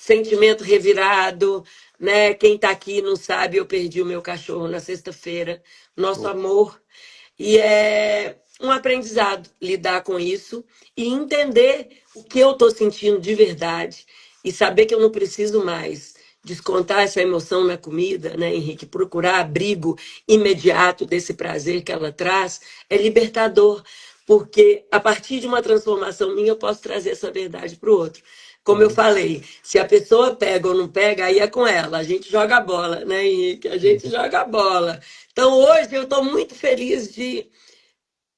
sentimento revirado, né? Quem está aqui não sabe, eu perdi o meu cachorro na sexta-feira, nosso amor. E é um aprendizado lidar com isso e entender o que eu estou sentindo de verdade e saber que eu não preciso mais descontar essa emoção na comida, né, Henrique? Procurar abrigo imediato desse prazer que ela traz é libertador, porque a partir de uma transformação minha eu posso trazer essa verdade para o outro. Como eu Uhum. falei, se a pessoa pega ou não pega, aí é com ela. A gente joga a bola, né, Henrique? A gente joga a bola. Então, hoje, eu estou muito feliz de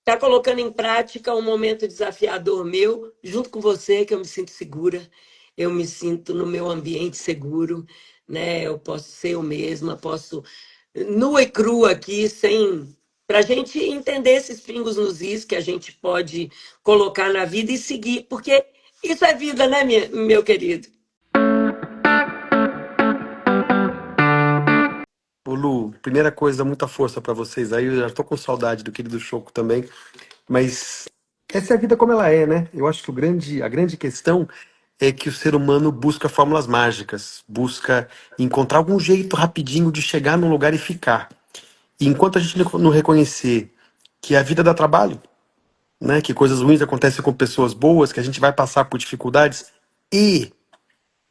estar colocando em prática um momento desafiador meu, junto com você, que eu me sinto segura, eu me sinto no meu ambiente seguro, né? Eu posso ser eu mesma, posso nua e crua aqui, sem. Para a gente entender esses pingos nos is que a gente pode colocar na vida e seguir, porque isso é vida, né, meu querido? Ô Lu, primeira coisa, muita força pra vocês aí. Eu já tô com saudade do querido Choco também. Mas essa é a vida como ela é, né? Eu acho que a grande questão é que o ser humano busca fórmulas mágicas, busca encontrar algum jeito rapidinho de chegar num lugar e ficar. E enquanto a gente não reconhecer que a vida dá trabalho, né? Que coisas ruins acontecem com pessoas boas, que a gente vai passar por dificuldades e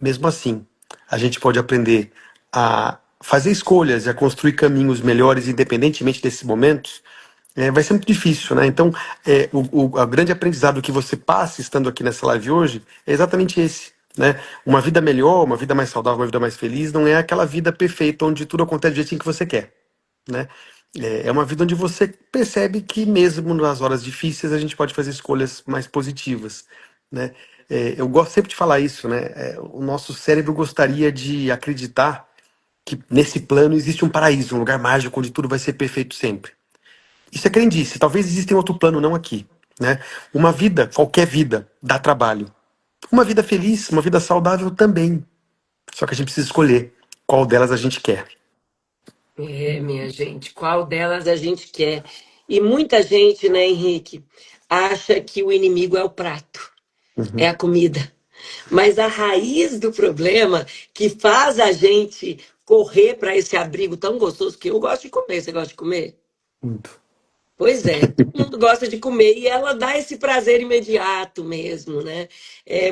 mesmo assim, a gente pode aprender a fazer escolhas e a construir caminhos melhores, independentemente desses momentos. Vai ser muito difícil, né? Então, o grande aprendizado que você passa estando aqui nessa live hoje é exatamente esse, né? Uma vida melhor, uma vida mais saudável, uma vida mais feliz, não é aquela vida perfeita onde tudo acontece do jeitinho que você quer, né? É uma vida onde você percebe que mesmo nas horas difíceis a gente pode fazer escolhas mais positivas, né? Eu gosto sempre de falar isso, né? O nosso cérebro gostaria de acreditar que nesse plano existe um paraíso, um lugar mágico onde tudo vai ser perfeito sempre. Isso é crendice, talvez exista em outro plano, não aqui, né? Uma vida, qualquer vida, dá trabalho. Uma vida feliz, uma vida saudável também. Só que a gente precisa escolher qual delas a gente quer. É, minha gente, qual delas a gente quer? E muita gente, né, Henrique, acha que o inimigo é o prato, é Uhum. a comida. Mas a raiz do problema que faz a gente correr para esse abrigo tão gostoso, que eu gosto de comer, você gosta de comer? Muito. Pois é, todo mundo gosta de comer e ela dá esse prazer imediato mesmo, né?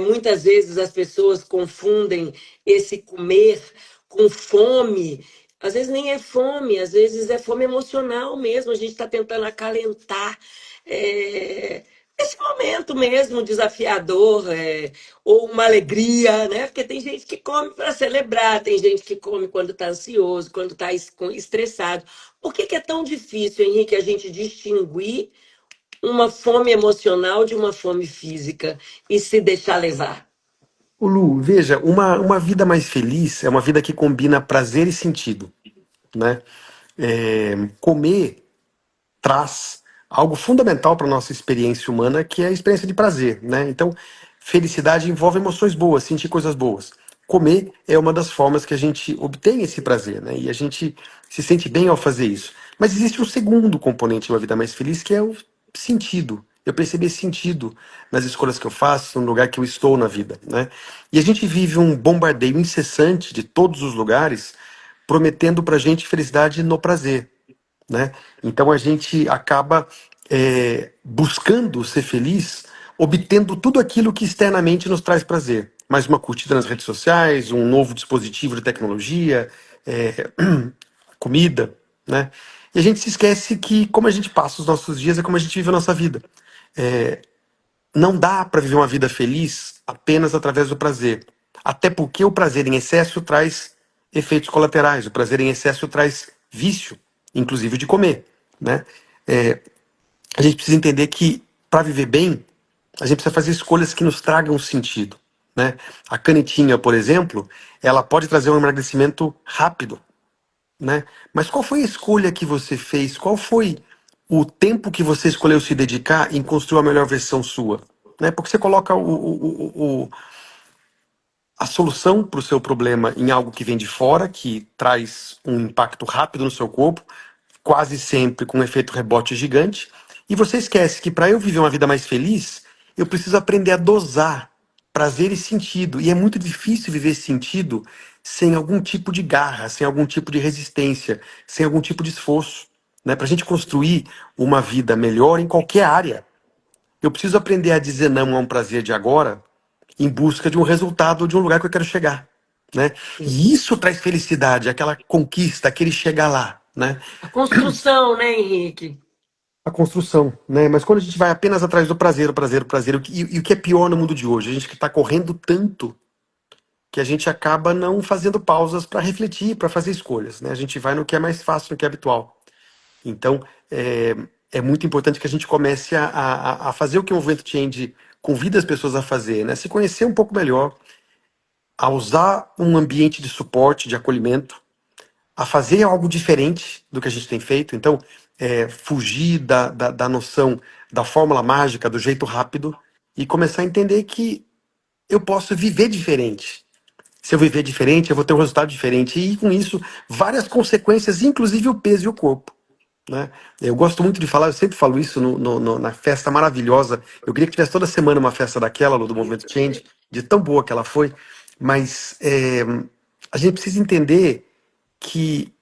Muitas vezes as pessoas confundem esse comer com fome. Às vezes nem é fome, às vezes é fome emocional mesmo. A gente está tentando acalentar é, esse momento mesmo desafiador, ou uma alegria, né? Porque tem gente que come para celebrar, tem gente que come quando está ansioso, quando está estressado. Por que que é tão difícil, Henrique, a gente distinguir uma fome emocional de uma fome física e se deixar levar? Ô Lu, veja, uma vida mais feliz é uma vida que combina prazer e sentido, né? Comer traz algo fundamental para nossa experiência humana, que é a experiência de prazer, né? Então, felicidade envolve emoções boas, sentir coisas boas. Comer é uma das formas que a gente obtém esse prazer, né? E a gente se sente bem ao fazer isso. Mas existe um segundo componente de uma vida mais feliz, que é o sentido. Eu percebi esse sentido nas escolhas que eu faço, no lugar que eu estou na vida, né? E a gente vive um bombardeio incessante de todos os lugares, prometendo pra gente felicidade no prazer, né? Então a gente acaba buscando ser feliz, obtendo tudo aquilo que externamente nos traz prazer. Mais uma curtida nas redes sociais, um novo dispositivo de tecnologia, é, comida, né? E a gente se esquece que como a gente passa os nossos dias é como a gente vive a nossa vida. Não dá para viver uma vida feliz apenas através do prazer. Até porque o prazer em excesso traz efeitos colaterais. O prazer em excesso traz vício, inclusive de comer, né? A gente precisa entender que para viver bem, a gente precisa fazer escolhas que nos tragam sentido, né? A canetinha, por exemplo, ela pode trazer um emagrecimento rápido, né? Mas qual foi a escolha que você fez? Qual foi o tempo que você escolheu se dedicar em construir a melhor versão sua? Né? Porque você coloca a solução para o seu problema em algo que vem de fora, que traz um impacto rápido no seu corpo, quase sempre com um efeito rebote gigante, e você esquece que para eu viver uma vida mais feliz, eu preciso aprender a dosar prazer e sentido. E é muito difícil viver esse sentido sem algum tipo de garra, sem algum tipo de resistência, sem algum tipo de esforço. Né? Para a gente construir uma vida melhor em qualquer área, eu preciso aprender a dizer não a um prazer de agora em busca de um resultado, de um lugar que eu quero chegar. Né? E isso traz felicidade, aquela conquista, aquele chegar lá. Né? A construção, né, Henrique? A construção, né? Mas quando a gente vai apenas atrás do prazer, o prazer, o prazer, e o que é pior no mundo de hoje, a gente que está correndo tanto que a gente acaba não fazendo pausas para refletir, para fazer escolhas, né? A gente vai no que é mais fácil, no que é habitual. Então, é muito importante que a gente comece a fazer o que o Movimento Change convida as pessoas a fazer, né? Se conhecer um pouco melhor, a usar um ambiente de suporte, de acolhimento, a fazer algo diferente do que a gente tem feito. Então, fugir da noção da fórmula mágica, do jeito rápido, e começar a entender que eu posso viver diferente. Se eu viver diferente, eu vou ter um resultado diferente. E com isso, várias consequências, inclusive o peso e o corpo. Né? Eu gosto muito de falar, eu sempre falo isso na festa maravilhosa. Eu queria que tivesse toda semana uma festa daquela, do Movimento Change, de tão boa que ela foi. Mas a gente precisa entender que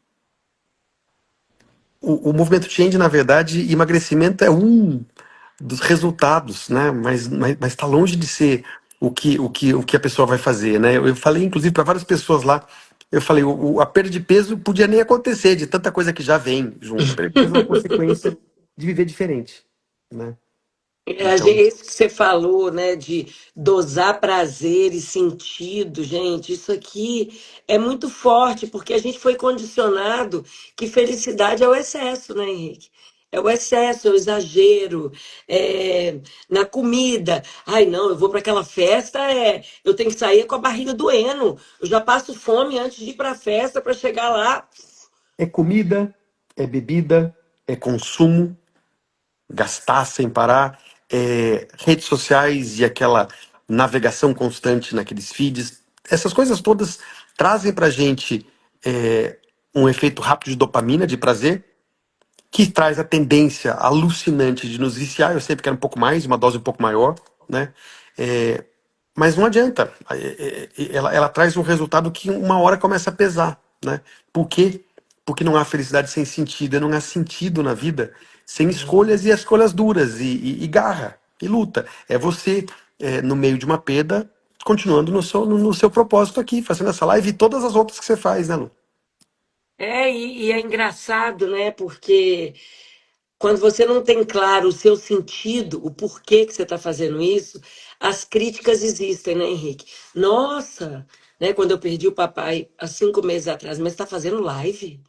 o movimento Change, na verdade, emagrecimento é um dos resultados, né? Mas está longe de ser o que a pessoa vai fazer, né? Eu falei, inclusive, para várias pessoas lá, eu falei, a perda de peso podia nem acontecer, de tanta coisa que já vem junto. A perda de peso é uma consequência de viver diferente, né? Então, Isso que você falou, né, de dosar prazer e sentido, gente, isso aqui é muito forte, porque a gente foi condicionado que felicidade é o excesso, né, Henrique? É o excesso, é o exagero, na comida. Ai, não, eu vou para aquela festa, eu tenho que sair com a barriga doendo. Eu já passo fome antes de ir para a festa para chegar lá. é comida, é bebida, é consumo, gastar sem parar, redes sociais e aquela navegação constante naqueles feeds. Essas coisas todas trazem pra gente um efeito rápido de dopamina, de prazer, que traz a tendência alucinante de nos viciar. Eu sempre quero um pouco mais, uma dose um pouco maior, né? É, mas não adianta. Ela traz um resultado que uma hora começa a pesar, né? Por quê? Porque não há felicidade sem sentido, e não há sentido na vida sem escolhas e escolhas duras, e garra, e luta. É você, no meio de uma perda, continuando no seu propósito aqui, fazendo essa live e todas as outras que você faz, né, Lu? E é engraçado, né? Porque quando você não tem claro o seu sentido, o porquê que você está fazendo isso, as críticas existem, né, Henrique? Nossa, né? Quando eu perdi o papai há 5 meses atrás, mas está fazendo live?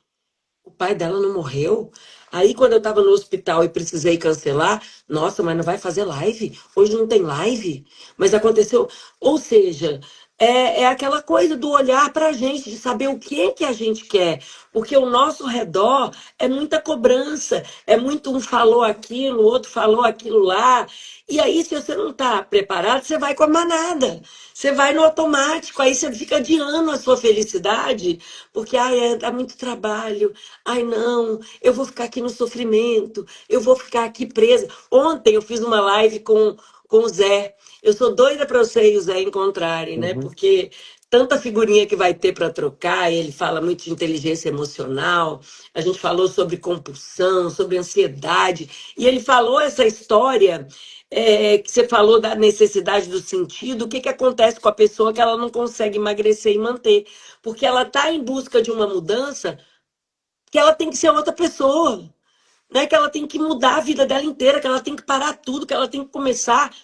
O pai dela não morreu? Aí, quando eu estava no hospital e precisei cancelar, nossa, mas não vai fazer live? Hoje não tem live? Mas aconteceu. Ou seja, é aquela coisa do olhar para a gente, de saber o que que a gente quer. Porque o nosso redor é muita cobrança, é muito um falou aquilo, o outro falou aquilo lá. E aí, se você não está preparado, você vai com a manada. Você vai no automático, aí você fica adiando a sua felicidade, porque dá muito trabalho. Ai, não, eu vou ficar aqui no sofrimento, eu vou ficar aqui presa. Ontem eu fiz uma live com o Zé. Eu sou doida para você e o Zé encontrarem, né? Uhum. Porque tanta figurinha que vai ter para trocar, ele fala muito de inteligência emocional, a gente falou sobre compulsão, sobre ansiedade, e ele falou essa história. Que você falou da necessidade do sentido, o que acontece com a pessoa que ela não consegue emagrecer e manter? Porque ela está em busca de uma mudança que ela tem que ser outra pessoa, né? Que ela tem que mudar a vida dela inteira, que ela tem que parar tudo, que ela tem que começar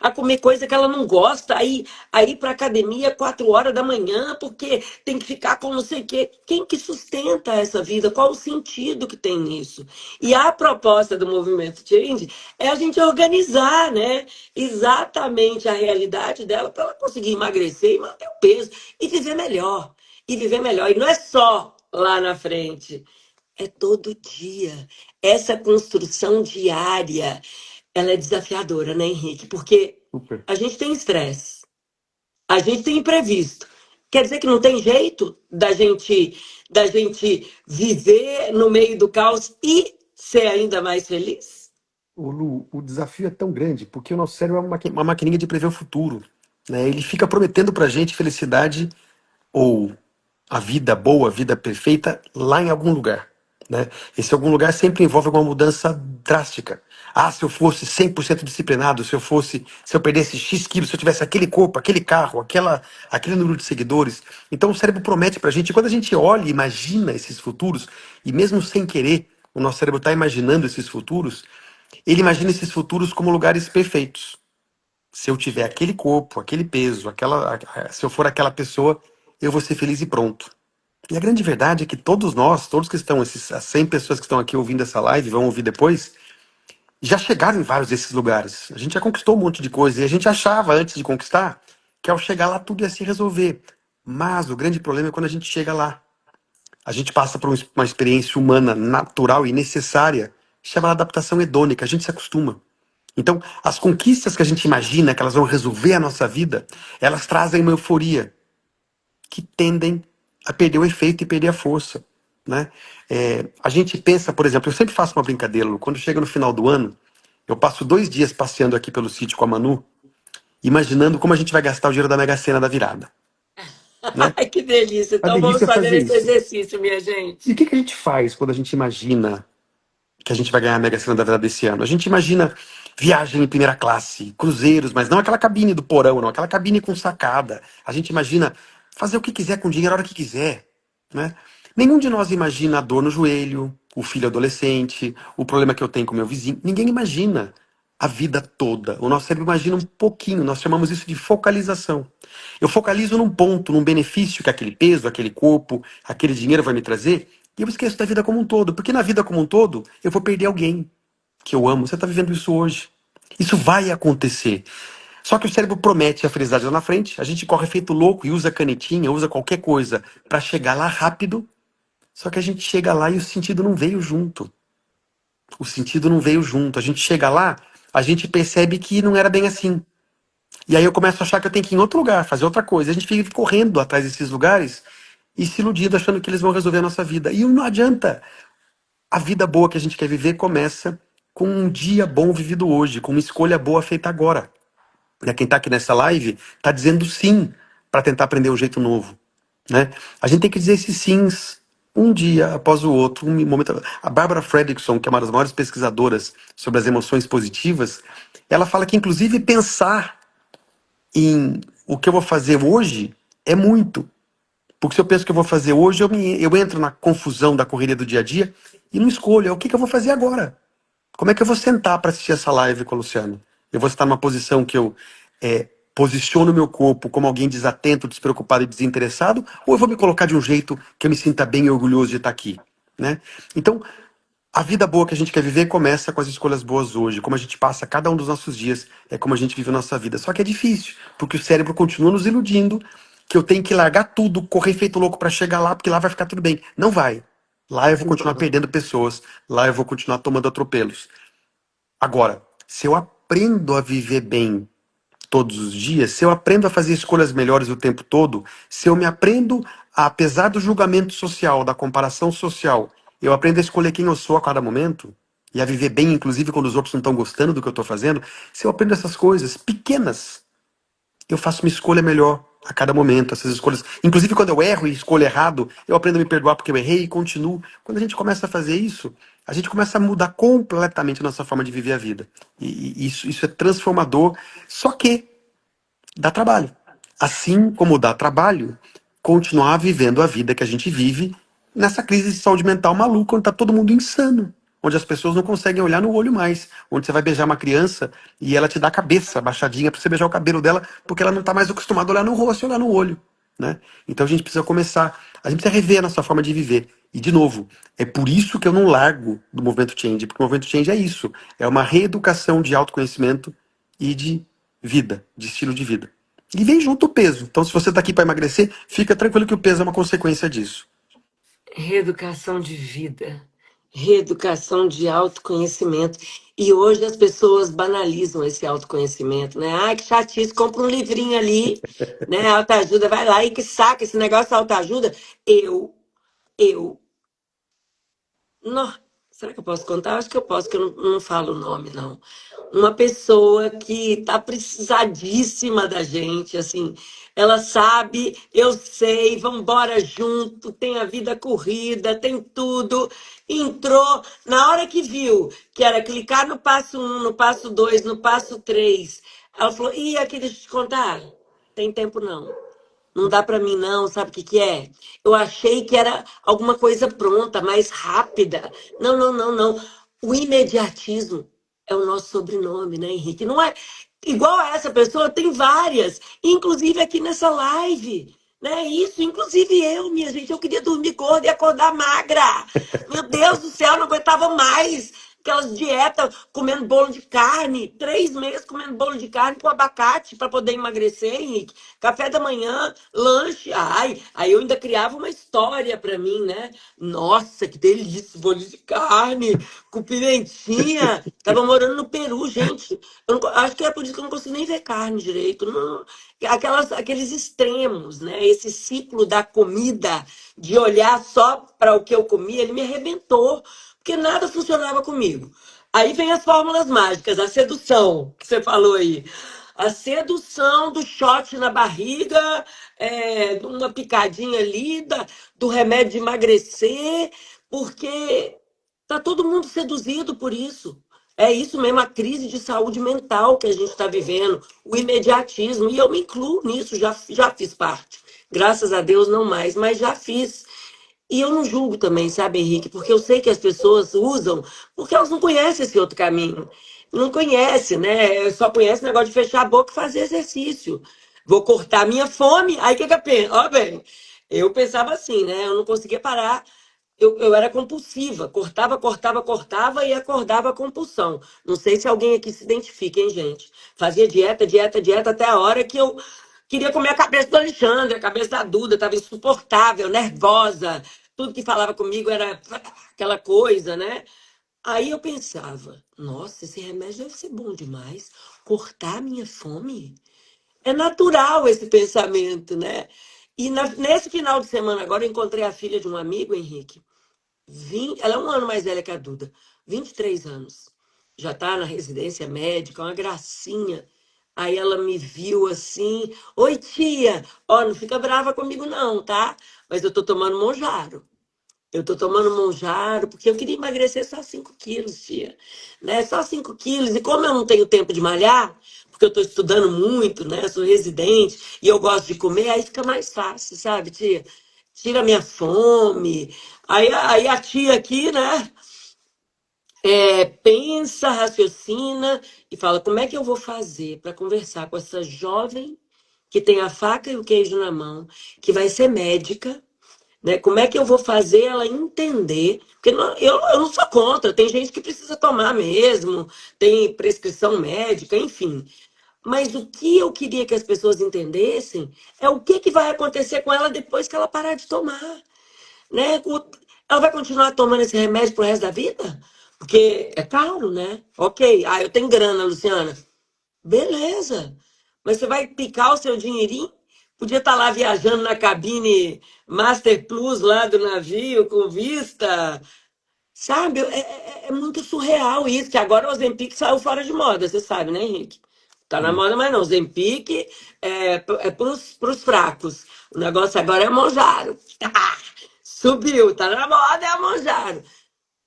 a comer coisa que ela não gosta, aí para academia 4 horas da manhã, porque tem que ficar com não sei o quê. Quem que sustenta essa vida? Qual o sentido que tem nisso? E a proposta do movimento Change é a gente organizar, né? Exatamente a realidade dela para ela conseguir emagrecer e manter o peso e viver melhor. E viver melhor. E não é só lá na frente. É todo dia. Essa construção diária, ela é desafiadora, né, Henrique? Porque Super. a gente tem estresse, a gente tem imprevisto. Quer dizer que não tem jeito da gente viver no meio do caos e ser ainda mais feliz? Lu, o desafio é tão grande porque o nosso cérebro é uma maquininha de prever o futuro. né? Ele fica prometendo pra gente felicidade ou a vida boa, a vida perfeita, lá em algum lugar, né? Esse algum lugar sempre envolve alguma mudança drástica. Ah, se eu fosse 100% disciplinado, se eu perdesse X quilos, se eu tivesse aquele corpo, aquele carro, aquele número de seguidores. Então o cérebro promete pra gente, e quando a gente olha e imagina esses futuros, e mesmo sem querer, o nosso cérebro está imaginando esses futuros, ele imagina esses futuros como lugares perfeitos. Se eu tiver aquele corpo, aquele peso, se eu for aquela pessoa, eu vou ser feliz e pronto. E a grande verdade é que todos nós, todos que estão, as 100 pessoas que estão aqui ouvindo essa live, vão ouvir depois, já chegaram em vários desses lugares. A gente já conquistou um monte de coisa e a gente achava antes de conquistar que ao chegar lá tudo ia se resolver. Mas o grande problema é quando a gente chega lá. A gente passa por uma experiência humana natural e necessária, chamada adaptação hedônica. A gente se acostuma. Então, as conquistas que a gente imagina que elas vão resolver a nossa vida, elas trazem uma euforia que tendem a perder o efeito e perder a força, né? A gente pensa, por exemplo, eu sempre faço uma brincadeira, Lu, quando chega no final do ano, eu passo 2 dias passeando aqui pelo sítio com a Manu, imaginando como a gente vai gastar o dinheiro da Mega Sena da virada, né? Ai, que delícia. A Então vamos delícia é fazer fazer esse isso. exercício, minha E o gente. que que a gente faz quando a gente imagina que a gente vai ganhar a Mega Sena da virada desse ano? A gente imagina viagem em primeira classe, cruzeiros, mas não aquela cabine do porão, não, aquela cabine com sacada. A gente imagina fazer o que quiser com o dinheiro a hora que quiser, né? Nenhum de nós imagina a dor no joelho, o filho adolescente, o problema que eu tenho com meu vizinho. Ninguém imagina a vida toda. O nosso cérebro imagina um pouquinho. Nós chamamos isso de focalização. Eu focalizo num ponto, num benefício que aquele peso, aquele corpo, aquele dinheiro vai me trazer, e eu esqueço da vida como um todo. Porque na vida como um todo, eu vou perder alguém que eu amo. Você está vivendo isso hoje. Isso vai acontecer. Só que o cérebro promete a felicidade lá na frente, a gente corre feito louco e usa canetinha, usa qualquer coisa para chegar lá rápido, só que a gente chega lá e o sentido não veio junto. O sentido não veio junto. A gente chega lá, a gente percebe que não era bem assim. E aí eu começo a achar que eu tenho que ir em outro lugar, fazer outra coisa. A gente fica correndo atrás desses lugares e se iludindo, achando que eles vão resolver a nossa vida. E não adianta. A vida boa que a gente quer viver começa com um dia bom vivido hoje, com uma escolha boa feita agora. E quem está aqui nessa live está dizendo sim para tentar aprender um jeito novo, né? A gente tem que dizer esses sims um dia após o outro, um momento. A Barbara Fredrickson, que é uma das maiores pesquisadoras sobre as emoções positivas, ela fala que inclusive pensar em o que eu vou fazer hoje é muito. Porque se eu penso que eu vou fazer hoje, eu entro na confusão da correria do dia a dia e não escolho. É o que que eu vou fazer agora? Como é que eu vou sentar para assistir essa live com a Luciana? Eu vou estar numa posição que eu posiciono meu corpo como alguém desatento, despreocupado e desinteressado, ou eu vou me colocar de um jeito que eu me sinta bem e orgulhoso de estar aqui, né? Então, a vida boa que a gente quer viver começa com as escolhas boas hoje. Como a gente passa cada um dos nossos dias, é como a gente vive a nossa vida. Só que é difícil, porque o cérebro continua nos iludindo que eu tenho que largar tudo, correr feito louco para chegar lá, porque lá vai ficar tudo bem. Não vai. Lá eu vou continuar perdendo pessoas, lá eu vou continuar tomando atropelos. Agora, se eu aprendo a viver bem todos os dias, se eu aprendo a fazer escolhas melhores o tempo todo, se eu me aprendo, apesar do julgamento social, da comparação social, eu aprendo a escolher quem eu sou a cada momento e a viver bem, inclusive quando os outros não estão gostando do que eu estou fazendo, se eu aprendo essas coisas pequenas, eu faço uma escolha melhor a cada momento, essas escolhas. Inclusive, quando eu erro e escolho errado, eu aprendo a me perdoar porque eu errei e continuo. Quando a gente começa a fazer isso, a gente começa a mudar completamente a nossa forma de viver a vida. E isso é transformador. Só que dá trabalho. Assim como dá trabalho continuar vivendo a vida que a gente vive nessa crise de saúde mental maluca, onde tá todo mundo insano, onde as pessoas não conseguem olhar no olho mais, onde você vai beijar uma criança e ela te dá a cabeça baixadinha para você beijar o cabelo dela, porque ela não tá mais acostumada a olhar no rosto e olhar no olho, né? Então a gente precisa começar, a gente precisa rever a nossa forma de viver. E de novo, é por isso que eu não largo do movimento Change, porque o movimento Change é isso, é uma reeducação de autoconhecimento e de vida, de estilo de vida. E vem junto o peso. Então, se você está aqui para emagrecer, fica tranquilo que o peso é uma consequência disso. Reeducação de vida, reeducação de autoconhecimento. E hoje as pessoas banalizam esse autoconhecimento, né? Ai, que chatice, compra um livrinho ali, né? Autoajuda, vai lá e que saca esse negócio de autoajuda. Eu, não. Será que eu posso contar? Acho que eu posso, que eu não falo o nome, não. Uma pessoa que tá precisadíssima da gente, assim, ela sabe, eu sei, vamos embora junto, tem a vida corrida, tem tudo. Entrou, na hora que viu que era clicar no passo um, no passo 2, no passo 3, ela falou: Ih, aqui, deixa eu te contar, tem tempo não. Não dá para mim, não, sabe o que que é? Eu achei que era alguma coisa pronta, mais rápida. Não, não, não, não. O imediatismo é o nosso sobrenome, né, Henrique? Não é igual a essa pessoa, tem várias, inclusive aqui nessa live. Né? Isso, inclusive eu, minha gente, eu queria dormir gorda e acordar magra. Meu Deus do céu, não aguentava mais. Aquelas dietas, comendo bolo de carne, 3 meses comendo bolo de carne com abacate para poder emagrecer, Henrique. Café da manhã, lanche. Ai, aí eu ainda criava uma história para mim, né? Nossa, que delícia, bolo de carne, com pimentinha. Tava morando no Peru, gente. Acho que é por isso que eu não consigo nem ver carne direito. Aqueles extremos, né? Esse ciclo da comida, de olhar só para o que eu comia, ele me arrebentou, porque nada funcionava comigo. Aí vem as fórmulas mágicas, a sedução, que você falou aí. A sedução do shot na barriga, de uma picadinha ali, do remédio de emagrecer, porque tá todo mundo seduzido por isso. É isso mesmo, a crise de saúde mental que a gente está vivendo, o imediatismo, e eu me incluo nisso, já fiz parte. Graças a Deus não mais, mas já fiz. E eu não julgo também, sabe, Henrique? Porque eu sei que as pessoas usam porque elas não conhecem esse outro caminho. Não conhecem, né? Só conhecem o negócio de fechar a boca e fazer exercício. Vou cortar a minha fome. Aí o que que eu penso? Ó, bem, eu pensava assim, né? Eu não conseguia parar. Eu era compulsiva. Cortava, cortava, cortava e acordava a compulsão. Não sei se alguém aqui se identifica, hein, gente? Fazia dieta, dieta, dieta até a hora que eu queria comer a cabeça do Alexandre, a cabeça da Duda, estava insuportável, nervosa. Tudo que falava comigo era aquela coisa, né? Aí eu pensava, nossa, esse remédio deve ser bom demais. Cortar a minha fome? É natural esse pensamento, né? E nesse final de semana agora eu encontrei a filha de um amigo, Henrique. Ela é um ano mais velha que a Duda, 23 anos. Já está na residência médica, uma gracinha. Aí ela me viu assim, oi tia, ó, não fica brava comigo não, tá? Mas eu tô tomando Monjaro. Eu tô tomando Monjaro porque eu queria emagrecer só 5 quilos, tia. Né? Só 5 quilos. E como eu não tenho tempo de malhar, porque eu tô estudando muito, né? Sou residente e eu gosto de comer, aí fica mais fácil, sabe, tia? Tira a minha fome. Aí a tia aqui, né? Pensa, raciocina e fala: como é que eu vou fazer para conversar com essa jovem que tem a faca e o queijo na mão, que vai ser médica, né? Como é que eu vou fazer ela entender? Porque eu não sou contra, tem gente que precisa tomar mesmo, tem prescrição médica, enfim. Mas o que eu queria que as pessoas entendessem é o que vai acontecer com ela depois que ela parar de tomar, né? Ela vai continuar tomando esse remédio pro resto da vida? Porque é caro, né? Ok. Ah, eu tenho grana, Luciana. Beleza. Mas você vai picar o seu dinheirinho? Podia estar lá viajando na cabine Master Plus lá do navio, com vista. Sabe? É muito surreal isso, que agora o Ozempic saiu fora de moda, você sabe, né, Henrique? Tá na moda, mas não. Ozempic é pros fracos. O negócio agora é Monjaro. Subiu, tá na moda, é a Monjaro.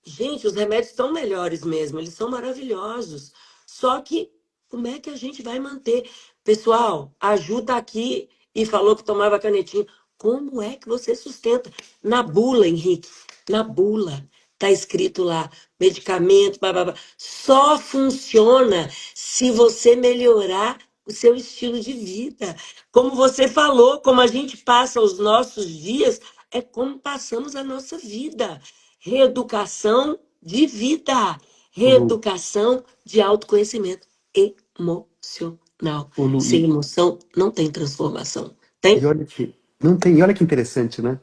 Gente, os remédios estão melhores mesmo, eles são maravilhosos. Só que como é que a gente vai manter? Pessoal, ajuda aqui e falou que tomava canetinha. Como é que você sustenta? Na bula, Henrique, na bula. Tá escrito lá, medicamento, blá, blá, blá. Só funciona se você melhorar o seu estilo de vida. Como você falou, como a gente passa os nossos dias, é como passamos a nossa vida. Reeducação de vida, Ô, Lu, reeducação de autoconhecimento emocional. ô, Lu, Sem emoção não tem transformação. Tem? e olha que não tem, e olha que interessante, né?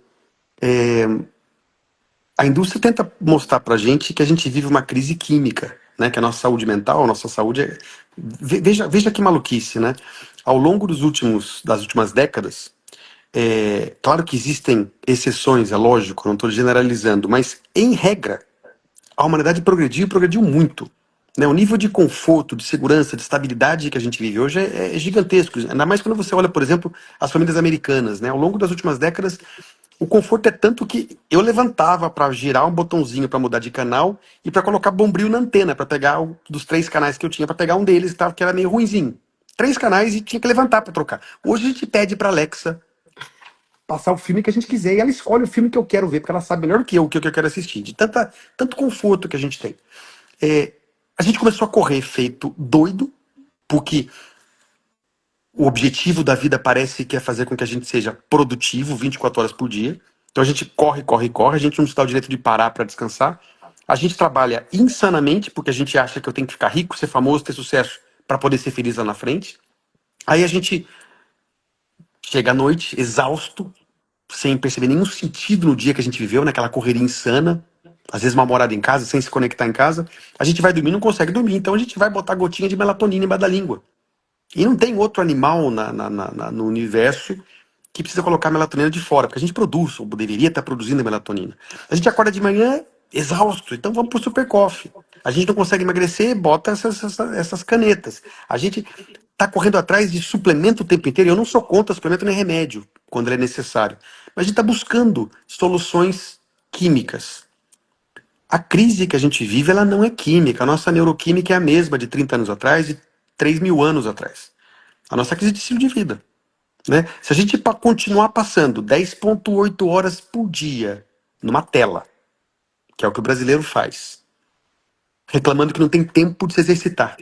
A indústria tenta mostrar pra gente que a gente vive uma crise química, né? Que a nossa saúde mental, a nossa saúde é... Veja que maluquice, né? Ao longo das últimas décadas, claro que existem exceções, é lógico, não estou generalizando, mas em regra, a humanidade progrediu e progrediu muito. Né? O nível de conforto, de segurança, de estabilidade que a gente vive hoje é gigantesco. Ainda mais quando você olha, por exemplo, as famílias americanas. Né? Ao longo das últimas décadas, o conforto é tanto que eu levantava para girar um botãozinho para mudar de canal e para colocar bombril na antena, para pegar dos 3 canais que eu tinha, para pegar um deles que era meio ruinzinho. 3 canais e tinha que levantar para trocar. Hoje a gente pede para Alexa passar o filme que a gente quiser e ela escolhe o filme que eu quero ver, porque ela sabe melhor que eu o que eu quero assistir, de tanto conforto que a gente tem. É, a gente começou a correr feito doido, porque o objetivo da vida parece que é fazer com que a gente seja produtivo 24 horas por dia. Então a gente corre, corre, corre, a gente não se dá o direito de parar para descansar. A gente trabalha insanamente, porque a gente acha que eu tenho que ficar rico, ser famoso, ter sucesso para poder ser feliz lá na frente. Aí a gente chega à noite exausto, sem perceber nenhum sentido no dia que a gente viveu, naquela correria insana, às vezes mal morada em casa, sem se conectar em casa. A gente vai dormir, não consegue dormir, então a gente vai botar gotinha de melatonina embaixo da língua. E não tem outro animal no universo que precisa colocar a melatonina de fora, porque a gente produz, ou deveria estar produzindo a melatonina. A gente acorda de manhã exausto, então vamos pro super coffee. A gente não consegue emagrecer, bota essas canetas. A gente tá correndo atrás de suplemento o tempo inteiro. Eu não sou contra suplemento nem remédio, quando ele é necessário. Mas a gente está buscando soluções químicas. A crise que a gente vive, ela não é química. A nossa neuroquímica é a mesma de 30 anos atrás e 3.000 anos atrás. A nossa crise de estilo de vida. Né? Se a gente continuar passando 10,8 horas por dia numa tela, que é o que o brasileiro faz, reclamando que não tem tempo de se exercitar,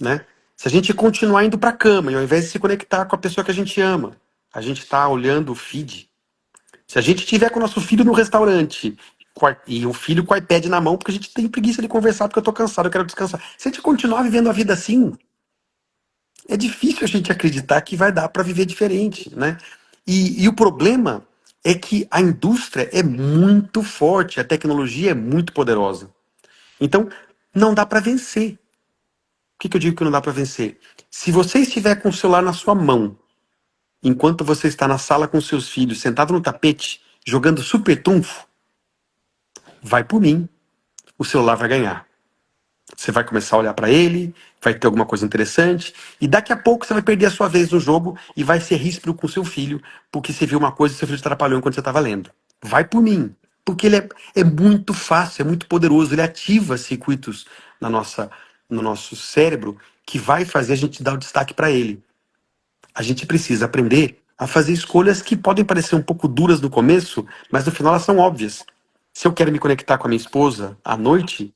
né? Se a gente continuar indo para a cama e ao invés de se conectar com a pessoa que a gente ama, a gente está olhando o feed. Se a gente tiver com o nosso filho no restaurante e o filho com o iPad na mão, porque a gente tem preguiça de conversar, porque eu tô cansado, eu quero descansar. Se a gente continuar vivendo a vida assim, é difícil a gente acreditar que vai dar para viver diferente, né? E o problema é que a indústria é muito forte, a tecnologia é muito poderosa. Então, não dá para vencer. O que eu digo que não dá para vencer? Se você estiver com o celular na sua mão, enquanto você está na sala com seus filhos, sentado no tapete, jogando super trunfo, vai por mim, o celular vai ganhar. Você vai começar a olhar para ele, vai ter alguma coisa interessante, e daqui a pouco você vai perder a sua vez no jogo e vai ser ríspido com seu filho, porque você viu uma coisa e seu filho te atrapalhou enquanto você estava lendo. Vai por mim, porque ele é muito fácil, é muito poderoso, ele ativa circuitos no nosso cérebro que vai fazer a gente dar o destaque para ele. A gente precisa aprender a fazer escolhas que podem parecer um pouco duras no começo, mas no final elas são óbvias. Se eu quero me conectar com a minha esposa à noite,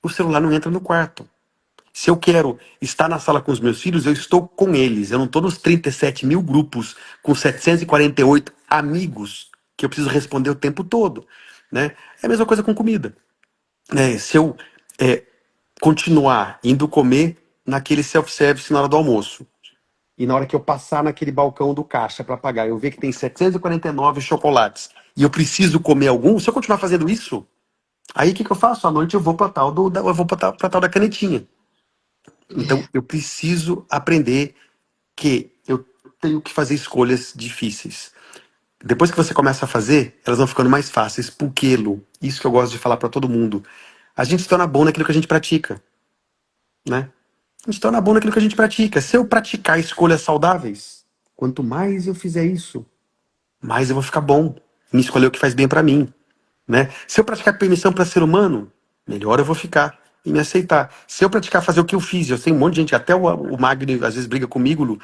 o celular não entra no quarto. Se eu quero estar na sala com os meus filhos, eu estou com eles. Eu não estou nos 37 mil grupos com 748 amigos que eu preciso responder o tempo todo. Né? É a mesma coisa com comida. Se eu é, continuar indo comer naquele self-service na hora do almoço, e na hora que eu passar naquele balcão do caixa para pagar, eu ver que tem 749 chocolates, e eu preciso comer algum, se eu continuar fazendo isso, aí o que eu faço? À noite eu vou para eu vou para tal da canetinha. Então, eu preciso aprender que eu tenho que fazer escolhas difíceis. Depois que você começa a fazer, elas vão ficando mais fáceis. Porque, Lu, isso que eu gosto de falar para todo mundo. A gente se torna bom naquilo que a gente pratica, né? A gente se torna bom naquilo que a gente pratica. Se eu praticar escolhas saudáveis, quanto mais eu fizer isso, mais eu vou ficar bom em escolher o que faz bem para mim. Né? Se eu praticar permissão para ser humano, melhor eu vou ficar e me aceitar. Se eu praticar fazer o que eu fiz, eu sei um monte de gente, até o Magni às vezes briga comigo, Lu.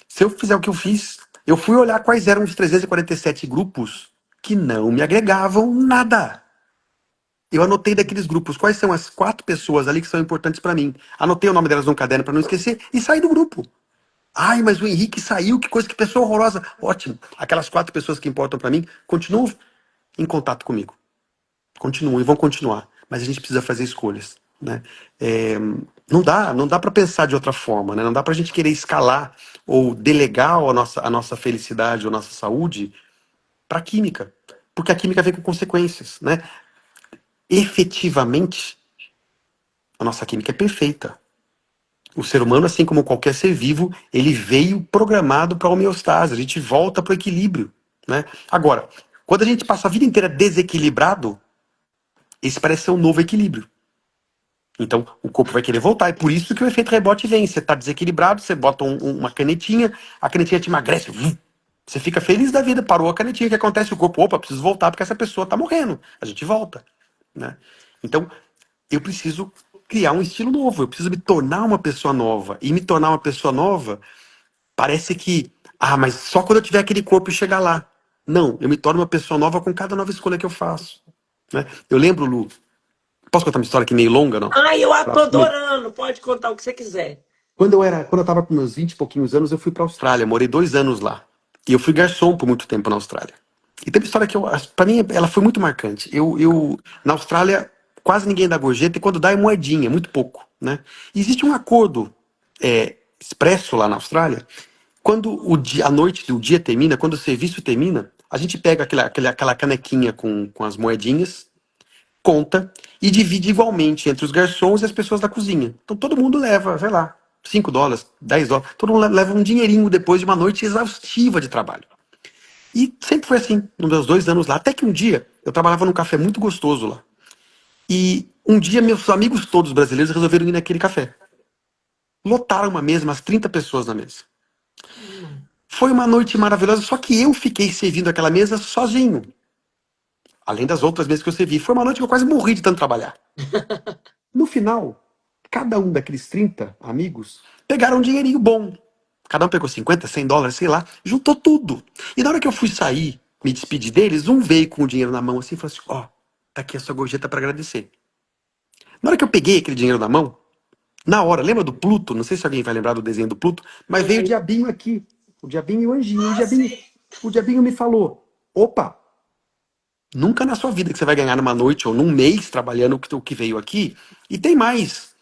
Se eu fizer o que eu fiz, eu fui olhar quais eram os 347 grupos que não me agregavam nada. Eu anotei daqueles grupos quais são as 4 pessoas ali que são importantes para mim. Anotei o nome delas no caderno para não esquecer e saí do grupo. Ai, mas o Henrique saiu, que coisa, que pessoa horrorosa. Ótimo. Aquelas 4 pessoas que importam para mim continuam em contato comigo. Continuam e vão continuar, mas a gente precisa fazer escolhas, né? Não dá para pensar de outra forma, né? Não dá para a gente querer escalar ou delegar a nossa felicidade ou a nossa saúde para a química, porque a química vem com consequências, né? Efetivamente, a nossa química é perfeita. O ser humano, assim como qualquer ser vivo, ele veio programado para a homeostase. A gente volta para o equilíbrio, né? Agora, quando a gente passa a vida inteira desequilibrado, esse parece ser um novo equilíbrio. Então, o corpo vai querer voltar. É por isso que o efeito rebote vem. Você está desequilibrado, você bota uma canetinha, a canetinha te emagrece. Você fica feliz da vida, parou a canetinha, o que acontece? O corpo, opa, preciso voltar porque essa pessoa está morrendo. A gente volta, né? Então, eu preciso criar um estilo novo, eu preciso me tornar uma pessoa nova. E me tornar uma pessoa nova parece que, mas só quando eu tiver aquele corpo e chegar lá. Não, eu me torno uma pessoa nova com cada nova escolha que eu faço, né? Eu lembro, Lu, posso contar uma história aqui meio longa, não? Ai, eu tô adorando. Pode contar o que você quiser. Quando eu tava com meus 20 e pouquinhos anos, eu fui pra Austrália, morei 2 anos lá. E eu fui garçom por muito tempo na Austrália. E tem uma história que pra mim, ela foi muito marcante. Na Austrália, quase ninguém dá gorjeta, e quando dá é moedinha, muito pouco, né? E existe um acordo expresso lá na Austrália. Quando a noite, o dia termina, quando o serviço termina, a gente pega aquela canequinha com as moedinhas, conta e divide igualmente entre os garçons e as pessoas da cozinha. Então todo mundo leva, sei lá, US$ 5, US$ 10. Todo mundo leva um dinheirinho depois de uma noite exaustiva de trabalho. E sempre foi assim, nos meus 2 anos lá. Até que um dia, eu trabalhava num café muito gostoso lá. E um dia, meus amigos todos brasileiros resolveram ir naquele café. Lotaram uma mesa, umas 30 pessoas na mesa. Foi uma noite maravilhosa, só que eu fiquei servindo aquela mesa sozinho. Além das outras mesas que eu servi. Foi uma noite que eu quase morri de tanto trabalhar. No final, cada um daqueles 30 amigos pegaram um dinheirinho bom. Cada um pegou 50, US$ 100, sei lá, juntou tudo. E na hora que eu fui sair, me despedir deles, um veio com o dinheiro na mão assim e falou assim: tá aqui a sua gorjeta para agradecer. Na hora que eu peguei aquele dinheiro na mão, na hora, lembra do Pluto? Não sei se alguém vai lembrar do desenho do Pluto, mas veio o diabinho aqui. O diabinho e o anjinho. O diabinho me falou: opa, nunca na sua vida que você vai ganhar numa noite ou num mês trabalhando o que veio aqui. E tem mais.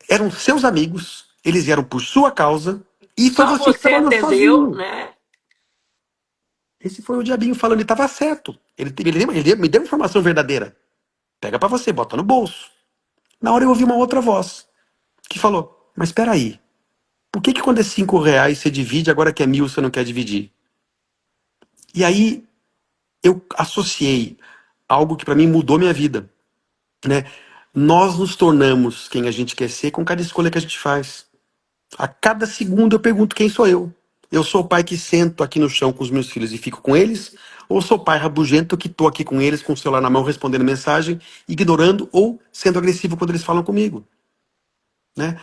Eram seus amigos, eles vieram por sua causa, e foi Só você que você trabalhou atendeu, sozinho. né? Esse foi o diabinho falando, ele estava certo. Ele me deu informação verdadeira. Pega pra você, bota no bolso. Na hora eu ouvi uma outra voz que falou: mas espera aí, por que quando é R$ 5 você divide, agora que é 1.000 você não quer dividir? E aí eu associei algo que pra mim mudou minha vida, né? Nós nos tornamos quem a gente quer ser com cada escolha que a gente faz. A cada segundo eu pergunto quem sou eu. Eu sou o pai que sento aqui no chão com os meus filhos e fico com eles? Ou sou o pai rabugento que tô aqui com eles com o celular na mão respondendo mensagem, ignorando ou sendo agressivo quando eles falam comigo? Né?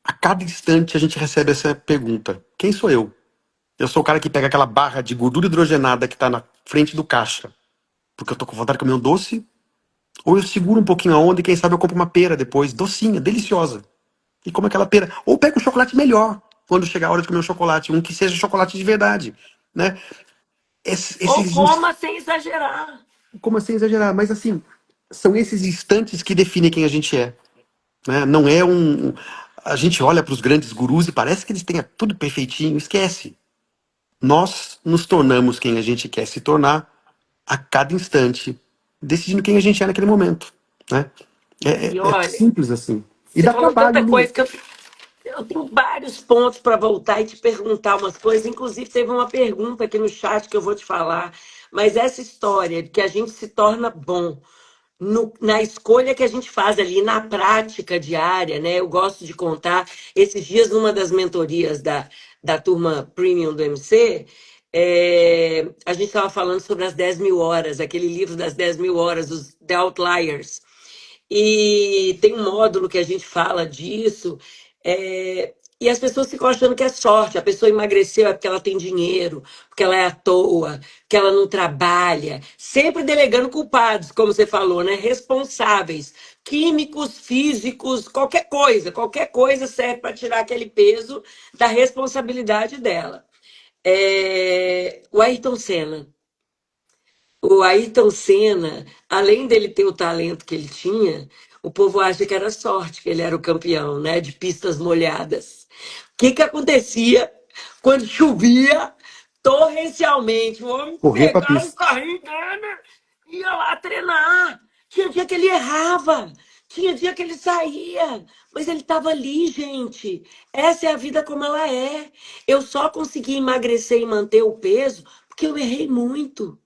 A cada instante a gente recebe essa pergunta: quem sou eu? Eu sou o cara que pega aquela barra de gordura hidrogenada que está na frente do caixa, porque eu tô com vontade de comer um doce? Ou eu seguro um pouquinho a onda e quem sabe eu compro uma pera depois, docinha, deliciosa, e como aquela pera. Ou pega um chocolate melhor, quando chegar a hora de comer um chocolate, um que seja chocolate de verdade, né? Ou Esses, coma sem exagerar. como assim exagerar? Mas assim, são esses instantes que definem quem a gente é, né? Não é a gente olha para os grandes gurus e parece que eles têm tudo perfeitinho, esquece. Nós nos tornamos quem a gente quer se tornar a cada instante, decidindo quem a gente é naquele momento, né? E É olha, simples assim. E você dá falou trabalho, tanta Lu. coisa que eu tenho vários pontos para voltar e te perguntar umas coisas. Inclusive, teve uma pergunta aqui no chat que eu vou te falar. Mas essa história de que a gente se torna bom na escolha que a gente faz ali, na prática diária, né? Eu gosto de contar. Esses dias, numa das mentorias da turma Premium do MC, a gente estava falando sobre as 10.000 horas, aquele livro das 10.000 horas, os The Outliers. E tem um módulo que a gente fala disso, e as pessoas ficam achando que é sorte. A pessoa emagreceu é porque ela tem dinheiro, porque ela é à toa, que ela não trabalha. Sempre delegando culpados, como você falou, né? Responsáveis. Químicos, físicos, qualquer coisa serve para tirar aquele peso da responsabilidade dela. O Ayrton Senna. O Ayrton Senna, além dele ter o talento que ele tinha, o povo acha que era sorte, que ele era o campeão, né, de pistas molhadas. O que que acontecia quando chovia torrencialmente? O homem Correr pra pegava o pista. carrinho dele e ia lá treinar. Tinha dia que ele errava, tinha dia que ele saía, mas ele estava ali, gente. Essa é a vida como ela é. Eu só consegui emagrecer e manter o peso porque eu errei muito.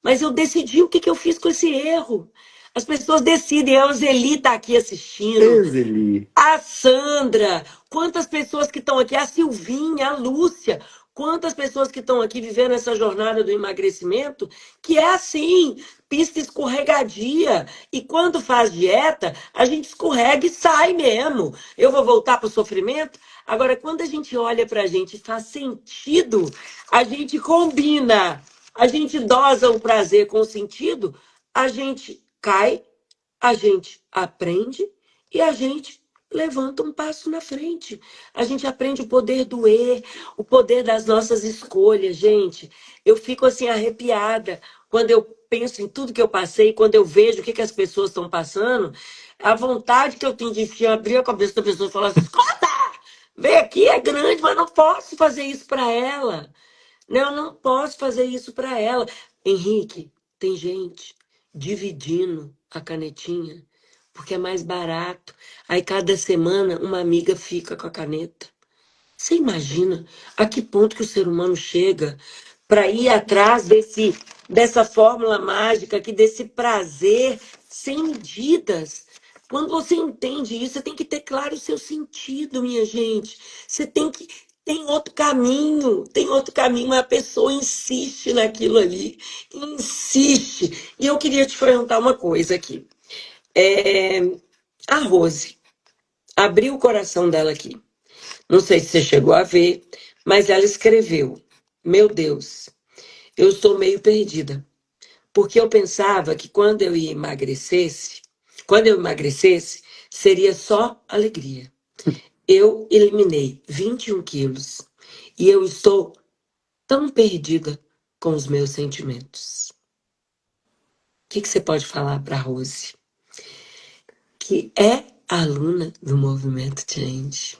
mas eu decidi o que eu fiz com esse erro. As pessoas decidem. A Zeli está aqui assistindo, Exeli. a Sandra, quantas pessoas que estão aqui, a Silvinha, a Lúcia, quantas pessoas que estão aqui vivendo essa jornada do emagrecimento, que é assim, pista escorregadia. E quando faz dieta, a gente escorrega e sai mesmo. Eu vou voltar para o sofrimento? Agora, quando a gente olha para a gente e faz sentido, a gente combina, a gente dosa o prazer com o sentido, a gente cai, a gente aprende e a gente levanta um passo na frente. A gente aprende o poder do o poder das nossas escolhas, gente. Eu fico assim arrepiada quando eu penso em tudo que eu passei, quando eu vejo o que as pessoas estão passando, a vontade que eu tenho de enfiar, abrir a cabeça da pessoa e falar assim, escuta, vem aqui, é grande, mas não posso fazer isso para ela. Não, eu não posso fazer isso para ela. Henrique, tem gente dividindo a canetinha porque é mais barato. Aí cada semana uma amiga fica com a caneta. Você imagina a que ponto que o ser humano chega para ir atrás dessa fórmula mágica aqui, desse prazer sem medidas? Quando você entende isso, você tem que ter claro o seu sentido, minha gente. Você tem que. Tem outro caminho, mas a pessoa insiste naquilo ali, insiste. E eu queria te perguntar uma coisa aqui. É, a Rose abriu o coração dela aqui. Não sei se você chegou a ver, mas ela escreveu: Meu Deus, eu estou meio perdida, porque eu pensava que quando eu emagrecesse, seria só alegria. Eu eliminei 21 quilos e eu estou tão perdida com os meus sentimentos. O que você pode falar para a Rose, que é aluna do Movimento Change?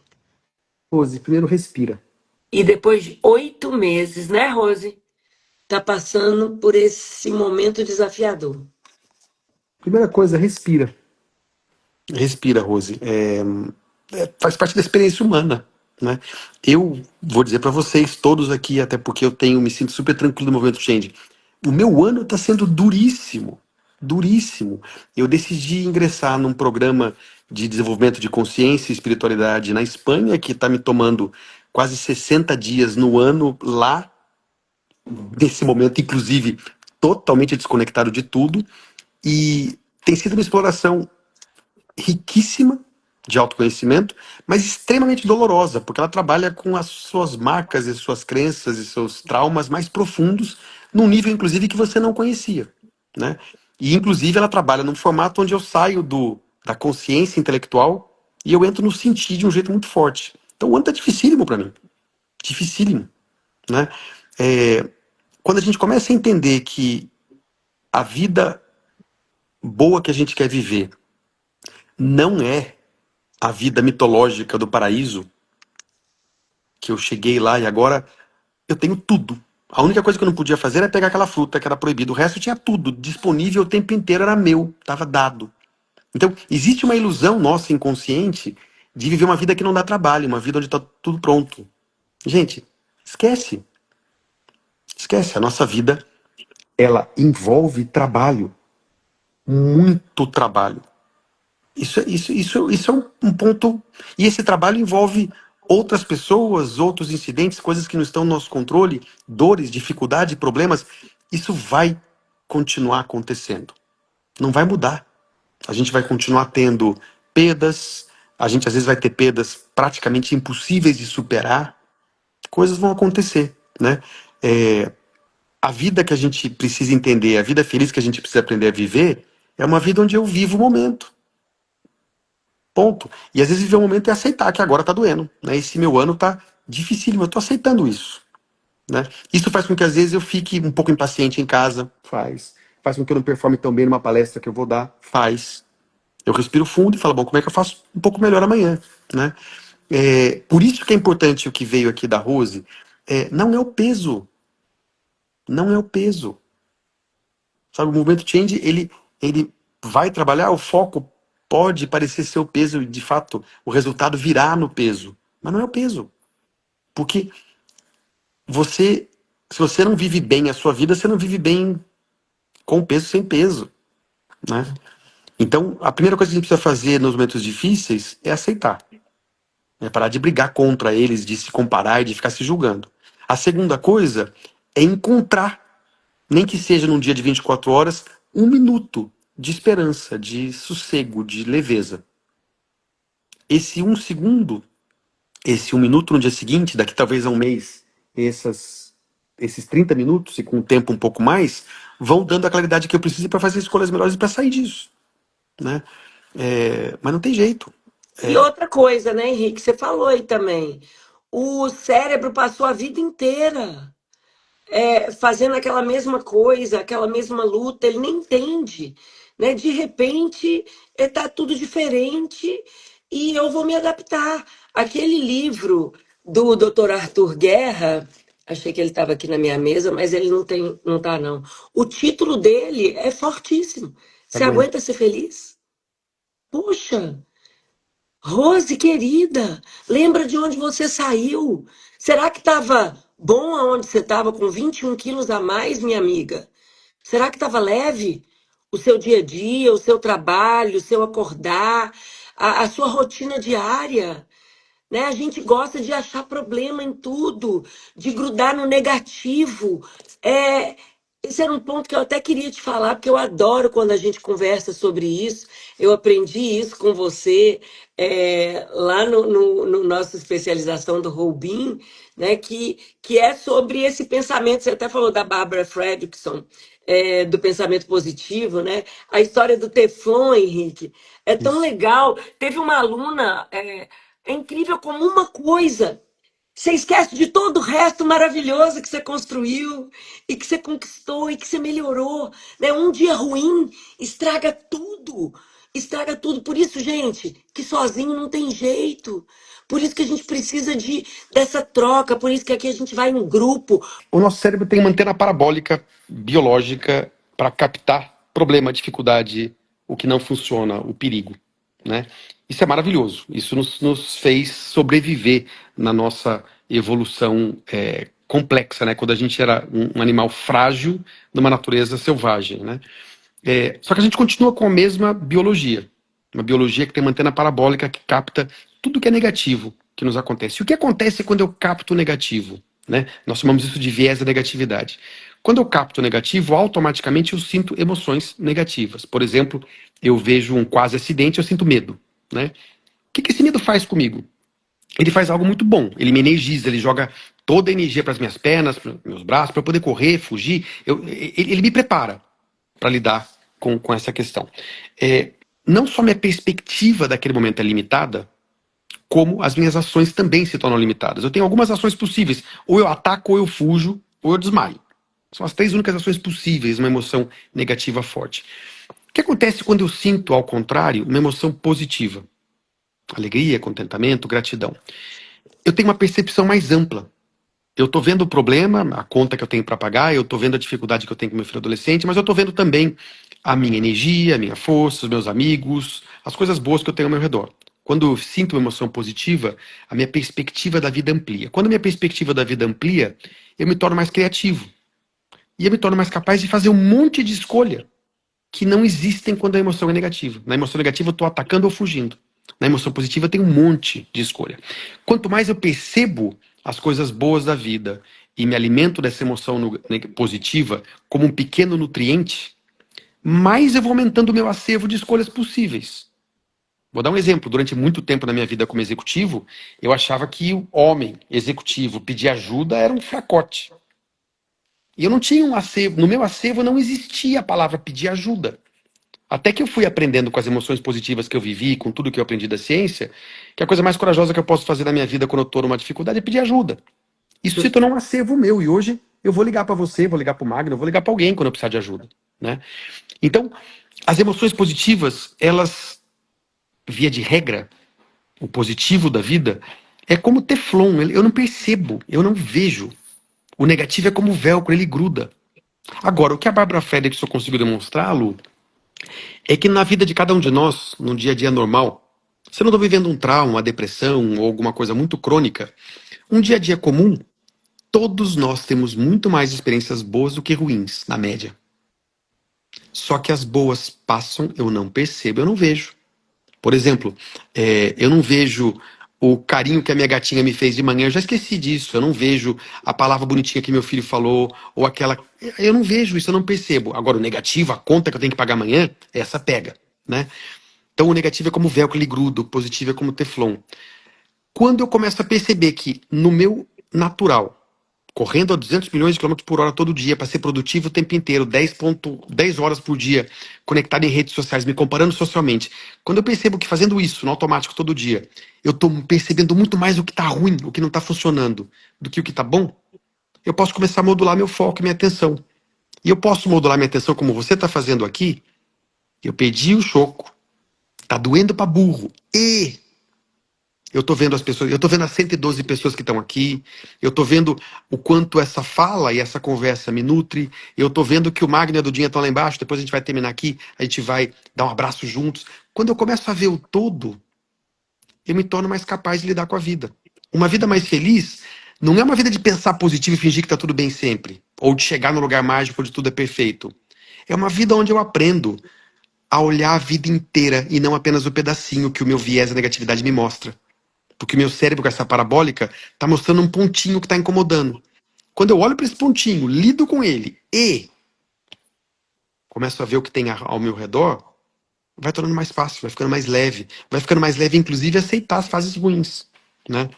Rose, primeiro respira. E depois de 8 meses, né, Rose? Tá passando por esse momento desafiador. Primeira coisa, respira. Respira, Rose. Faz parte da experiência humana, né? Eu vou dizer para vocês todos aqui, até porque me sinto super tranquilo no movimento Change. O meu ano está sendo duríssimo, duríssimo. Eu decidi ingressar num programa de desenvolvimento de consciência e espiritualidade na Espanha, que está me tomando quase 60 dias no ano lá, nesse momento, inclusive, totalmente desconectado de tudo. E tem sido uma exploração riquíssima de autoconhecimento, mas extremamente dolorosa, porque ela trabalha com as suas marcas e suas crenças e seus traumas mais profundos, num nível, inclusive, que você não conhecia, né? E, inclusive, ela trabalha num formato onde eu saio da consciência intelectual e eu entro no sentir de um jeito muito forte. Então, o ano tá dificílimo para mim. Dificílimo, né? É, quando a gente começa a entender que a vida boa que a gente quer viver não é a vida mitológica do paraíso, que eu cheguei lá e agora eu tenho tudo. A única coisa que eu não podia fazer era pegar aquela fruta que era proibido. O resto eu tinha tudo, disponível o tempo inteiro, era meu, estava dado. Então, existe uma ilusão nossa inconsciente de viver uma vida que não dá trabalho, uma vida onde está tudo pronto. Gente, esquece. Esquece. A nossa vida, ela envolve trabalho, muito trabalho. Isso é um ponto. E esse trabalho envolve outras pessoas, outros incidentes, coisas que não estão no nosso controle, dores, dificuldade, problemas. Isso vai continuar acontecendo. Não vai mudar. A gente vai continuar tendo perdas, a gente às vezes vai ter perdas praticamente impossíveis de superar. Coisas vão acontecer, né? A vida que a gente precisa entender, a vida feliz que a gente precisa aprender a viver, é uma vida onde eu vivo o momento. Ponto. E às vezes viver o momento é aceitar que agora tá doendo, né? Esse meu ano tá dificílimo, eu tô aceitando isso, né? Isso faz com que às vezes eu fique um pouco impaciente em casa, faz. Faz com que eu não performe tão bem numa palestra que eu vou dar, faz. Eu respiro fundo e falo, bom, como é que eu faço um pouco melhor amanhã, né? Por isso que é importante o que veio aqui da Rose, não é o peso, não é o peso. Sabe, o movimento Change, ele vai trabalhar, o foco pode parecer ser o peso, e de fato, o resultado virá no peso. Mas não é o peso. Porque se você não vive bem a sua vida, você não vive bem com peso sem peso, né? Então, a primeira coisa que a gente precisa fazer nos momentos difíceis é aceitar, né? Parar de brigar contra eles, de se comparar e de ficar se julgando. A segunda coisa é encontrar, nem que seja num dia de 24 horas, um minuto de esperança, de sossego, de leveza. Esse um segundo, esse um minuto no dia seguinte, daqui talvez a um mês, esses 30 minutos e com um tempo um pouco mais, vão dando a claridade que eu preciso para fazer escolhas melhores e para sair disso, né? Mas não tem jeito. E outra coisa, né, Henrique? Você falou aí também. O cérebro passou a vida inteira fazendo aquela mesma coisa, aquela mesma luta, ele nem entende, né? De repente, tá tudo diferente e eu vou me adaptar. Aquele livro do Dr. Arthur Guerra, achei que ele estava aqui na minha mesa, mas ele não tem, não tá não. O título dele é fortíssimo. Você Aguenta. aguenta ser feliz? Puxa, Rose, querida, lembra de onde você saiu? Será que estava bom aonde você estava com 21 quilos a mais, minha amiga? Será que estava leve o seu dia a dia, o seu trabalho, o seu acordar, a sua rotina diária? Né? A gente gosta de achar problema em tudo, de grudar no negativo. É, esse era um ponto que eu até queria te falar, porque eu adoro quando a gente conversa sobre isso. Eu aprendi isso com você lá no nossa especialização do Roubin, né? Que é sobre esse pensamento. Você até falou da Barbara Fredrickson, do pensamento positivo, né? A história do Teflon, Henrique, é tão Isso. legal. Teve uma aluna. É incrível como uma coisa você esquece de todo o resto maravilhoso que você construiu e que você conquistou e que você melhorou, né? Um dia ruim estraga tudo, estraga tudo. Por isso, gente, que sozinho não tem jeito. Por isso que a gente precisa dessa troca, por isso que aqui a gente vai em grupo. O nosso cérebro tem uma antena parabólica biológica para captar problema, dificuldade, o que não funciona, o perigo, né? Isso é maravilhoso. Isso nos fez sobreviver na nossa evolução complexa, né? Quando a gente era um animal frágil numa natureza selvagem, né? Só que a gente continua com a mesma biologia. Uma biologia que tem uma antena parabólica que capta tudo que é negativo que nos acontece. E o que acontece quando eu capto o negativo? Né? Nós chamamos isso de viés da negatividade. Quando eu capto o negativo, automaticamente eu sinto emoções negativas. Por exemplo, eu vejo um quase acidente, eu sinto medo. Né? O que esse medo faz comigo? Ele faz algo muito bom. Ele me energiza, ele joga toda a energia para as minhas pernas, para os meus braços, para eu poder correr, fugir. Ele me prepara para lidar com essa questão. Não só minha perspectiva daquele momento é limitada, como as minhas ações também se tornam limitadas. Eu tenho algumas ações possíveis. Ou eu ataco, ou eu fujo, ou eu desmaio. São as três únicas ações possíveis, uma emoção negativa forte. O que acontece quando eu sinto, ao contrário, uma emoção positiva? Alegria, contentamento, gratidão. Eu tenho uma percepção mais ampla. Eu tô vendo o problema, a conta que eu tenho para pagar, eu tô vendo a dificuldade que eu tenho com meu filho adolescente, mas eu tô vendo também a minha energia, a minha força, os meus amigos, as coisas boas que eu tenho ao meu redor. Quando eu sinto uma emoção positiva, a minha perspectiva da vida amplia. Quando a minha perspectiva da vida amplia, eu me torno mais criativo. E eu me torno mais capaz de fazer um monte de escolha que não existem quando a emoção é negativa. Na emoção negativa eu estou atacando ou fugindo. Na emoção positiva tem um monte de escolha. Quanto mais eu percebo as coisas boas da vida e me alimento dessa emoção positiva como um pequeno nutriente, mais eu vou aumentando o meu acervo de escolhas possíveis. Vou dar um exemplo. Durante muito tempo na minha vida como executivo, eu achava que o homem executivo pedir ajuda era um fracote. E eu não tinha um acervo. No meu acervo não existia a palavra pedir ajuda. Até que eu fui aprendendo com as emoções positivas que eu vivi, com tudo que eu aprendi da ciência, que a coisa mais corajosa que eu posso fazer na minha vida quando eu estou numa dificuldade é pedir ajuda. Isso se tornou um acervo meu. E hoje eu vou ligar para você, vou ligar para o Magno, eu vou ligar para alguém quando eu precisar de ajuda. Né? Então, as emoções positivas, elas, via de regra, o positivo da vida, é como teflon. Eu não percebo, eu não vejo. O negativo é como velcro, ele gruda. Agora, o que a Barbara Fredrickson conseguiu demonstrar, Lu, é que na vida de cada um de nós, num dia a dia normal, se eu não estou vivendo um trauma, uma depressão ou alguma coisa muito crônica, um dia a dia comum, todos nós temos muito mais experiências boas do que ruins, na média. Só que as boas passam, eu não percebo, eu não vejo. Por exemplo, eu não vejo o carinho que a minha gatinha me fez de manhã, eu já esqueci disso. Eu não vejo a palavra bonitinha que meu filho falou, ou aquela. Eu não vejo isso, eu não percebo. Agora, o negativo, a conta que eu tenho que pagar amanhã, essa pega, né? Então, o negativo é como velcro, ele gruda, o positivo é como teflon. Quando eu começo a perceber que no meu natural, correndo a 200 milhões de quilômetros por hora todo dia, para ser produtivo o tempo inteiro, 10 horas por dia, conectado em redes sociais, me comparando socialmente. Quando eu percebo que fazendo isso no automático todo dia, eu estou percebendo muito mais o que está ruim, o que não está funcionando, do que o que está bom, eu posso começar a modular meu foco e minha atenção. E eu posso modular minha atenção como você está fazendo aqui. Eu perdi o choco, tá doendo para burro. E eu tô vendo as pessoas, eu tô vendo as 112 pessoas que estão aqui, eu tô vendo o quanto essa fala e essa conversa me nutre, eu tô vendo que o Magno e a Dudinha estão lá embaixo, depois a gente vai terminar aqui, a gente vai dar um abraço juntos. Quando eu começo a ver o todo, eu me torno mais capaz de lidar com a vida. Uma vida mais feliz não é uma vida de pensar positivo e fingir que tá tudo bem sempre, ou de chegar no lugar mágico onde tudo é perfeito. É uma vida onde eu aprendo a olhar a vida inteira e não apenas o pedacinho que o meu viés da negatividade me mostra. Porque meu cérebro, com essa parabólica, tá mostrando um pontinho que tá incomodando. Quando eu olho para esse pontinho, lido com ele e começo a ver o que tem ao meu redor, vai tornando mais fácil, vai ficando mais leve, inclusive, aceitar as fases ruins, né?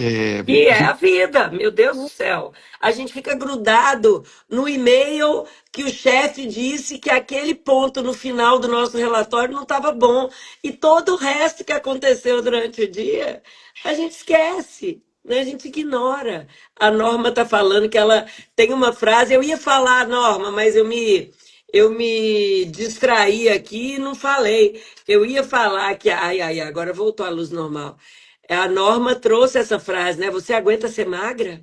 É, E a é a gente- vida, meu Deus do céu. A gente fica grudado no e-mail que o chefe disse que aquele ponto no final do nosso relatório não estava bom. E todo o resto que aconteceu durante o dia, a gente esquece, né? A gente ignora. A Norma está falando que ela tem uma frase, eu ia falar, Norma, mas eu me distraí aqui e não falei. Eu ia falar que, ai, ai, agora voltou a luz normal. A Norma trouxe essa frase, né? Você aguenta ser magra?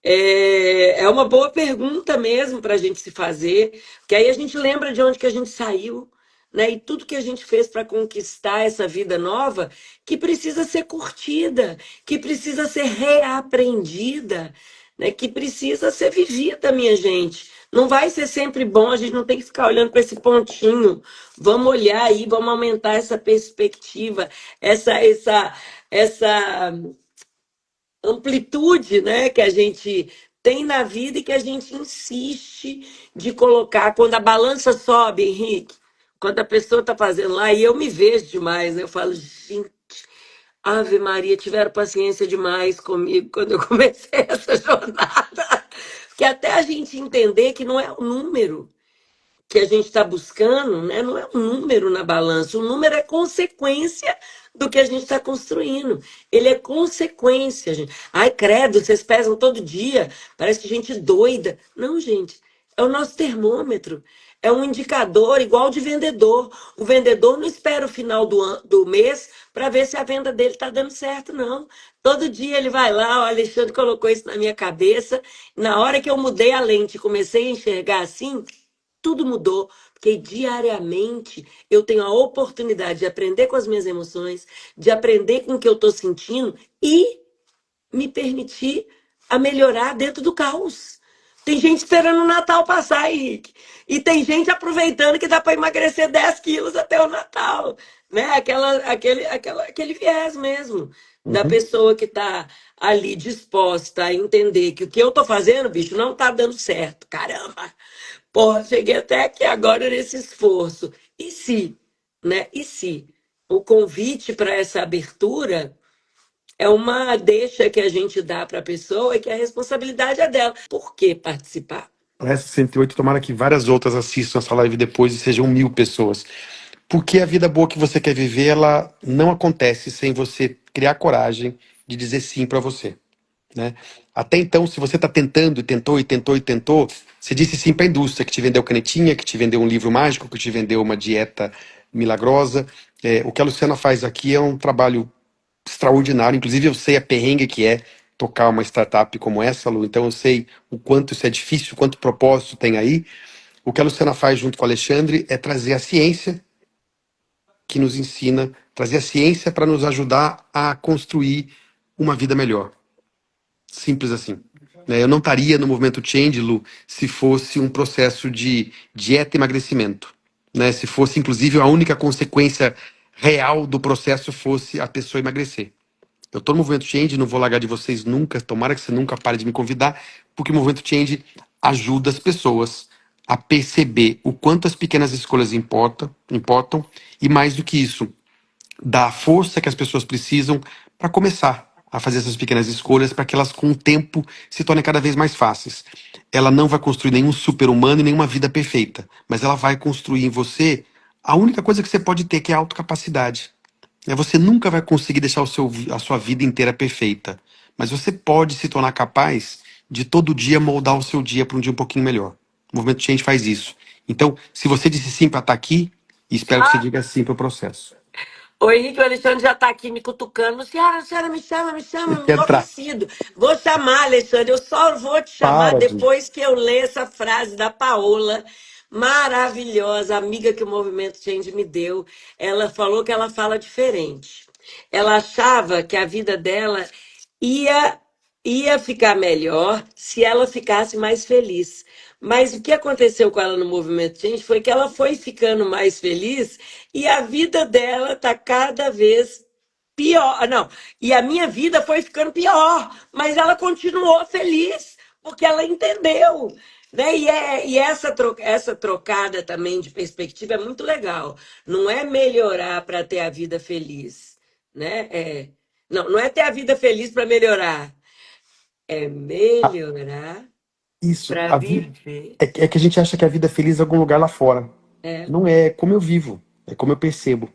É uma boa pergunta mesmo para a gente se fazer, porque aí a gente lembra de onde que a gente saiu, né? E tudo que a gente fez para conquistar essa vida nova, que precisa ser curtida, que precisa ser reaprendida, né? Que precisa ser vivida, minha gente. Não vai ser sempre bom, a gente não tem que ficar olhando para esse pontinho. Vamos olhar aí, vamos aumentar essa perspectiva, essa amplitude, né, que a gente tem na vida e que a gente insiste de colocar. Quando a balança sobe, Henrique, quando a pessoa está fazendo lá, e eu me vejo demais, né, eu falo, gente, Ave Maria, tiveram paciência demais comigo quando eu comecei essa jornada. Que até a gente entender que não é o número que a gente está buscando, né, não é um número na balança, o número é consequência do que a gente está construindo. Ele é consequência, gente. Ai, credo, vocês pesam todo dia, parece gente doida. Não, gente, é o nosso termômetro. É um indicador igual de vendedor. O vendedor não espera o final do mês para ver se a venda dele está dando certo, não. Todo dia ele vai lá, o Alexandre colocou isso na minha cabeça. Na hora que eu mudei a lente e comecei a enxergar assim, tudo mudou, porque diariamente eu tenho a oportunidade de aprender com as minhas emoções, de aprender com o que eu estou sentindo e me permitir a melhorar dentro do caos. Tem gente esperando o Natal passar, Henrique. E tem gente aproveitando que dá para emagrecer 10 quilos até o Natal. Né? Aquele viés mesmo da Uhum. pessoa que está ali disposta a entender que o que eu estou fazendo, bicho, não está dando certo. Caramba! Pô, cheguei até aqui agora nesse esforço. E se, né? E se? O convite para essa abertura é uma deixa que a gente dá para a pessoa e que a responsabilidade é dela. Por que participar? Essa 68, tomara que várias outras assistam essa live depois e sejam 1.000 pessoas. Porque a vida boa que você quer viver, ela não acontece sem você criar coragem de dizer sim para você, né? Até então, se você está tentando, e tentou, e tentou, e tentou, você disse sim para a indústria que te vendeu canetinha, que te vendeu um livro mágico, que te vendeu uma dieta milagrosa. O que a Luciana faz aqui é um trabalho extraordinário. Inclusive, eu sei a perrengue que é tocar uma startup como essa, Lu. Então, eu sei o quanto isso é difícil, o quanto propósito tem aí. O que a Luciana faz junto com o Alexandre é trazer a ciência que nos ensina, trazer a ciência para nos ajudar a construir uma vida melhor. Simples assim. né? Eu não estaria no movimento Change, Lu, se fosse um processo de dieta e emagrecimento, né? Se fosse, inclusive, a única consequência real do processo fosse a pessoa emagrecer. Eu tô no movimento Change, não vou largar de vocês nunca, tomara que você nunca pare de me convidar, porque o movimento Change ajuda as pessoas a perceber o quanto as pequenas escolhas importam, e mais do que isso, dá a força que as pessoas precisam para começar a fazer essas pequenas escolhas, para que elas com o tempo se tornem cada vez mais fáceis. Ela não vai construir nenhum super-humano e nenhuma vida perfeita, mas ela vai construir em você a única coisa que você pode ter, que é a autocapacidade. Você nunca vai conseguir deixar a sua vida inteira perfeita, mas você pode se tornar capaz de todo dia moldar o seu dia para um dia um pouquinho melhor. O Movimento Change faz isso. Então, se você disse sim para estar aqui, espero que você diga sim para o processo. O Henrique, o Alexandre já está aqui me cutucando. Se a senhora me chama, Quer entrar? enlouquecido. Vou chamar, Alexandre. Eu só vou te chamar Para de. depois que eu ler essa frase da Paola, maravilhosa, amiga que o Movimento Change me deu. Ela falou que ela fala diferente. Ela achava que a vida dela ia, ia ficar melhor se ela ficasse mais feliz. Mas o que aconteceu com ela no Movimento Change foi que ela foi ficando mais feliz e a vida dela está cada vez pior. Não, e a minha vida foi ficando pior, mas ela continuou feliz, porque ela entendeu. Né? E essa trocada também de perspectiva é muito legal. Não é melhorar para ter a vida feliz. Né? Não é ter a vida feliz para melhorar. É melhorar Isso, para a vida. viver. É que a gente acha que a vida é feliz em algum lugar lá fora. É. Não é, é como eu vivo, é como eu percebo.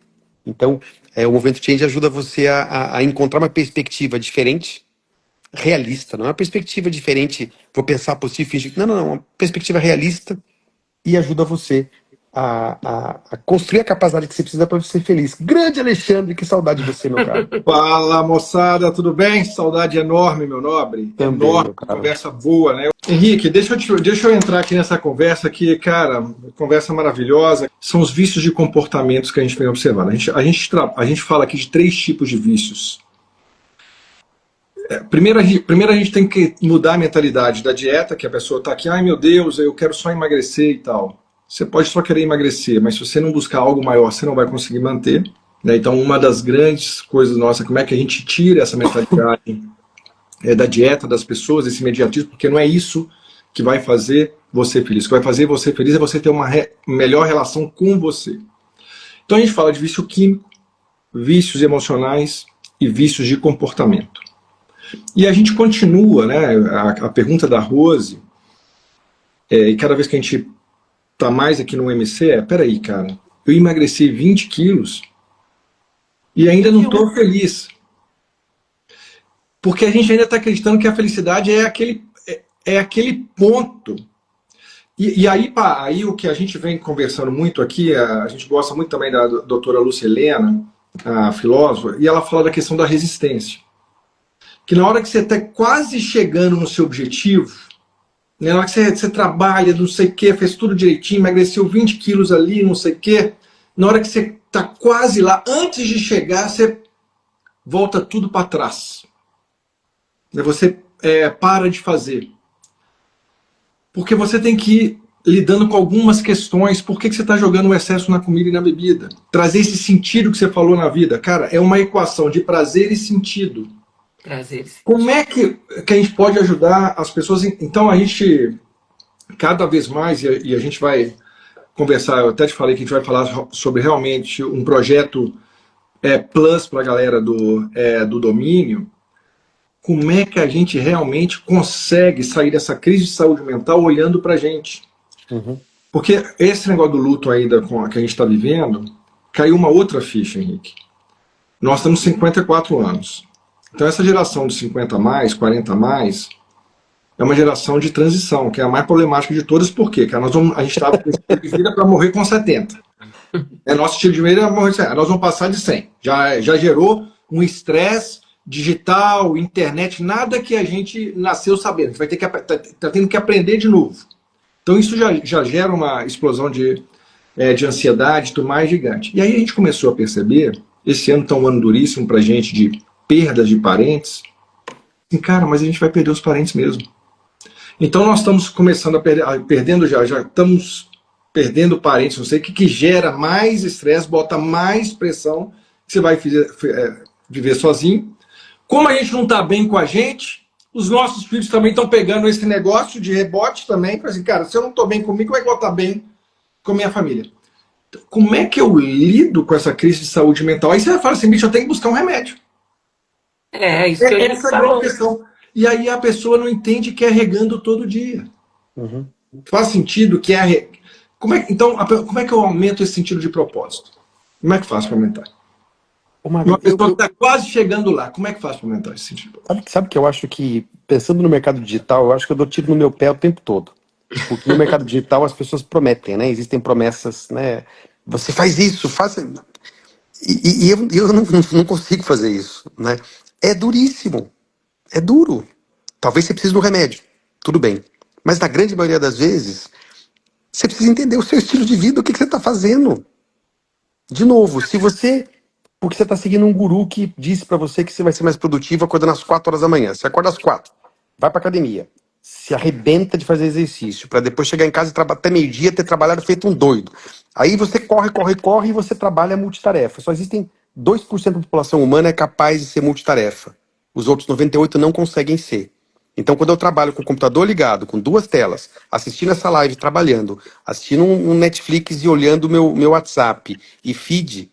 Então, o Movimento Change ajuda você a encontrar uma perspectiva diferente, realista, não é uma perspectiva diferente, vou pensar positivo, fingir. Não, não, não, uma perspectiva realista e ajuda você a construir a capacidade que você precisa para ser feliz. Grande Alexandre, que saudade de você, meu caro. Fala, moçada, tudo bem? Saudade enorme, meu nobre. Também, Enorme, meu caro. conversa boa, né? Henrique, deixa eu entrar aqui nessa conversa aqui, cara, conversa maravilhosa. São os vícios de comportamentos que a gente vem observando. A gente fala aqui de 3 tipos de vícios. Primeiro a gente tem que mudar a mentalidade da dieta, que a pessoa está aqui, ai meu Deus, eu quero só emagrecer e tal. Você pode só querer emagrecer, mas se você não buscar algo maior, você não vai conseguir manter. Né? Então, uma das grandes coisas nossas, como é que a gente tira essa mentalidade da dieta das pessoas, esse imediatismo, porque não é isso que vai fazer você feliz. O que vai fazer você feliz é você ter uma melhor relação com você. Então, a gente fala de vício químico, vícios emocionais e vícios de comportamento. E a gente continua, né? A pergunta da Rose, e cada vez que a gente tá mais aqui no MC, peraí, cara, eu emagreci 20 quilos e ainda não tô feliz. Porque a gente ainda está acreditando que a felicidade é aquele ponto. E aí o que a gente vem conversando muito aqui, a gente gosta muito também da doutora Lúcia Helena, a filósofa, e ela fala da questão da resistência. Que na hora que você está quase chegando no seu objetivo, né, na hora que você trabalha, não sei o que, fez tudo direitinho, emagreceu 20 quilos ali, não sei o que, na hora que você está quase lá, antes de chegar, você volta tudo para trás. Você para de fazer. Porque você tem que ir lidando com algumas questões. Por que você está jogando o excesso na comida e na bebida? Trazer esse sentido que você falou na vida. Cara, é uma equação de prazer e sentido. Prazer. Como é que a gente pode ajudar as pessoas? Então a gente, cada vez mais, e a gente vai conversar, eu até te falei que a gente vai falar sobre realmente um projeto plus para a galera do domínio. Como é que a gente realmente consegue sair dessa crise de saúde mental olhando para a gente? Uhum. Porque esse negócio do luto ainda que a gente está vivendo, caiu uma outra ficha, Henrique. Nós temos 54 anos. Então essa geração de 50 a mais, 40 a mais, é uma geração de transição, que é a mais problemática de todas, por quê? Porque a gente estava com estilo de vida para morrer com 70. Nosso estilo de vida é morrer com 70. Nós vamos passar de 100. Já gerou um estresse digital, internet, nada que a gente nasceu sabendo. A gente vai ter que tá tendo que aprender de novo. Então isso já gera uma explosão de ansiedade, tudo mais gigante. E aí a gente começou a perceber, esse ano está um ano duríssimo para a gente de perdas de parentes. E, cara, mas a gente vai perder os parentes mesmo. Então nós estamos começando perdendo já estamos perdendo parentes, não sei, que gera mais estresse, bota mais pressão, que você vai viver sozinho. Como a gente não está bem com a gente, os nossos filhos também estão pegando esse negócio de rebote também, para assim, cara, se eu não estou bem comigo, como é que eu vou estar bem com a minha família? Como é que eu lido com essa crise de saúde mental? Aí você fala assim, bicho, eu tenho que buscar um remédio. É isso que eu ia Essa é a grande falar. questão. E aí a pessoa não entende que é regando todo dia. Uhum. Faz sentido que é. Então, como é que eu aumento esse sentido de propósito? Como é que faz para aumentar? Ô, Uma Magno, pessoa que está quase chegando lá, como é que faz para aumentar esse sentido de propósito? sabe que eu acho que, pensando no mercado digital, eu acho que eu dou tiro no meu pé o tempo todo. Porque no mercado digital as pessoas prometem, né? Existem promessas, né? Você faz isso, faz. E eu não consigo fazer isso, né? É duríssimo, é duro. Talvez você precise de um remédio, tudo bem. Mas na grande maioria das vezes, você precisa entender o seu estilo de vida, o que você está fazendo. De novo, se você. Porque você está seguindo um guru que disse para você que você vai ser mais produtivo acordando às 4 horas da manhã. Você acorda às 4, vai para academia, se arrebenta de fazer exercício, para depois chegar em casa e trabalhar até meio-dia, ter trabalhado feito um doido. Aí você corre, corre, corre e você trabalha multitarefa. Só existem 2% da população humana é capaz de ser multitarefa. Os outros 98% não conseguem ser. Então, quando eu trabalho com o computador ligado, com duas telas, assistindo essa live, trabalhando, assistindo um Netflix e olhando o meu WhatsApp e feed,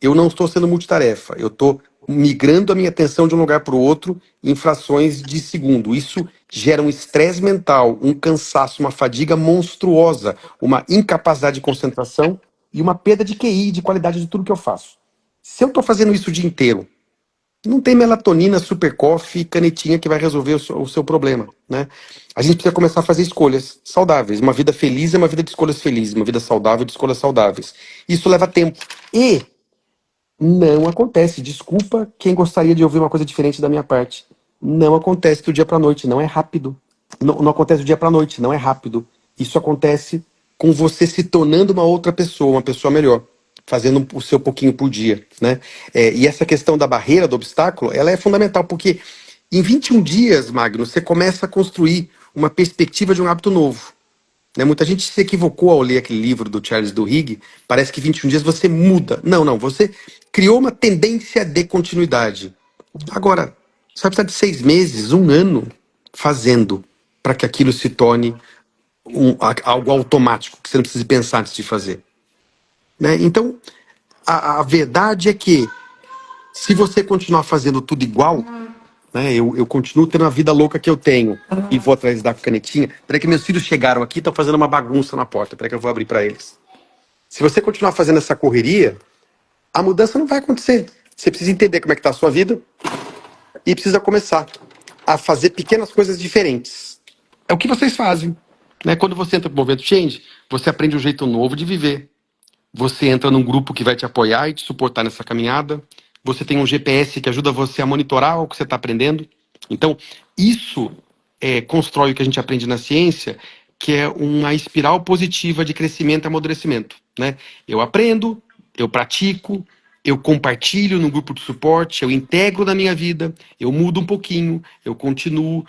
eu não estou sendo multitarefa. Eu estou migrando a minha atenção de um lugar para o outro em frações de segundo. Isso gera um estresse mental, um cansaço, uma fadiga monstruosa, uma incapacidade de concentração e uma perda de QI, de qualidade de tudo que eu faço. Se eu estou fazendo isso o dia inteiro, não tem melatonina, super coffee, canetinha que vai resolver o seu problema, né? A gente precisa começar a fazer escolhas saudáveis. Uma vida feliz é uma vida de escolhas felizes, uma vida saudável de escolhas saudáveis. Isso leva tempo. E não acontece. Desculpa quem gostaria de ouvir uma coisa diferente da minha parte. Não acontece do dia para noite, não é rápido. Não acontece do dia para noite, não é rápido. Isso acontece com você se tornando uma pessoa melhor, fazendo o seu pouquinho por dia, né? E essa questão da barreira, do obstáculo, ela é fundamental porque em 21 dias, Magno, você começa a construir uma perspectiva de um hábito novo. Né? Muita gente se equivocou ao ler aquele livro do Charles Duhigg. Parece que 21 dias você muda. Não, não. Você criou uma tendência de continuidade. Agora, você vai precisar de 6 meses, um ano, fazendo para que aquilo se torne algo automático, que você não precise pensar antes de fazer. Né? Então, a verdade é que se você continuar fazendo tudo igual, né, eu continuo tendo a vida louca que eu tenho e vou atrás da canetinha. Peraí que meus filhos chegaram aqui e estão fazendo uma bagunça na porta. Peraí que eu vou abrir para eles. Se você continuar fazendo essa correria, a mudança não vai acontecer. Você precisa entender como é que está a sua vida e precisa começar a fazer pequenas coisas diferentes. É o que vocês fazem. Né? Quando você entra para o Movimento Change, você aprende um jeito novo de viver. Você entra num grupo que vai te apoiar e te suportar nessa caminhada. Você tem um GPS que ajuda você a monitorar o que você está aprendendo. Então, isso constrói o que a gente aprende na ciência, que é uma espiral positiva de crescimento e amadurecimento. Né? Eu aprendo, eu pratico, eu compartilho no grupo de suporte, eu integro na minha vida, eu mudo um pouquinho, eu continuo.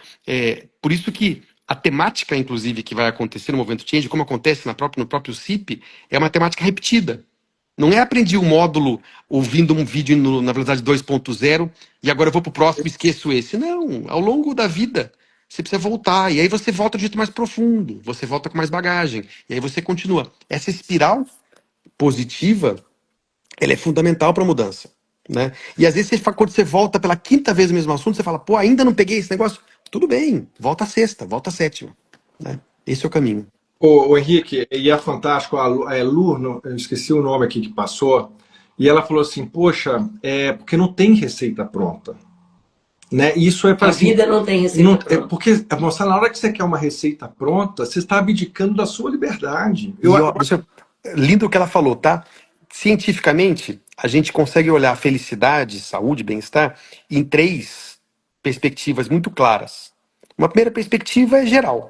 Por isso que a temática, inclusive, que vai acontecer no Movimento Change, como acontece no próprio CIP, é uma temática repetida. Não é aprendi um módulo ouvindo um vídeo na velocidade 2.0 e agora eu vou pro próximo e esqueço esse. Não, ao longo da vida você precisa voltar. E aí você volta de jeito mais profundo, você volta com mais bagagem. E aí você continua. Essa espiral positiva, ela é fundamental para a mudança. Né? E às vezes quando você volta pela quinta vez no mesmo assunto, você fala, pô, ainda não peguei esse negócio? Tudo bem, volta a sexta, volta a sétima. Né? Esse é o caminho. O Henrique, e é fantástico, Lu, eu esqueci o nome aqui que passou, e ela falou assim, poxa, porque não tem receita pronta. Né? Isso é A assim, vida não tem receita pronta. porque mostrar na hora que você quer uma receita pronta, você está abdicando da sua liberdade. Lindo o que ela falou, tá? Cientificamente, a gente consegue olhar felicidade, saúde, bem-estar em 3 perspectivas muito claras. Uma primeira perspectiva é geral.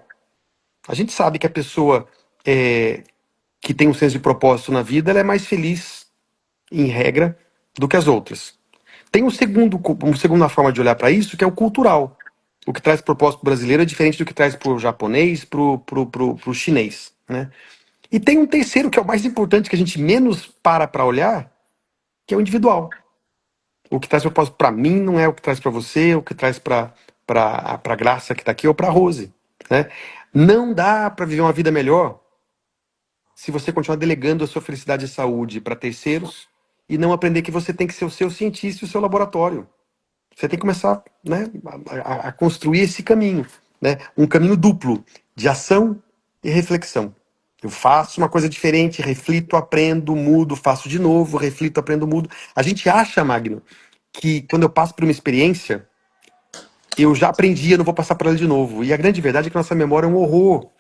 A gente sabe que a pessoa que tem um senso de propósito na vida, ela é mais feliz, em regra, do que as outras. Tem uma segunda forma de olhar para isso, que é o cultural. O que traz propósito brasileiro é diferente do que traz pro japonês, pro chinês, né? E tem um terceiro, que é o mais importante, que a gente menos para olhar, que é o individual. O que traz propósito para mim não é o que traz para você, o que traz para Graça que tá aqui ou para Rose, né? Não dá para viver uma vida melhor se você continuar delegando a sua felicidade e saúde para terceiros e não aprender que você tem que ser o seu cientista e o seu laboratório. Você tem que começar, né, a construir esse caminho, né? Um caminho duplo de ação e reflexão. Eu faço uma coisa diferente, reflito, aprendo, mudo, faço de novo, reflito, aprendo, mudo. A gente acha, Magno, que quando eu passo por uma experiência, eu já aprendi, eu não vou passar por ela de novo. E a grande verdade é que nossa memória é um horror.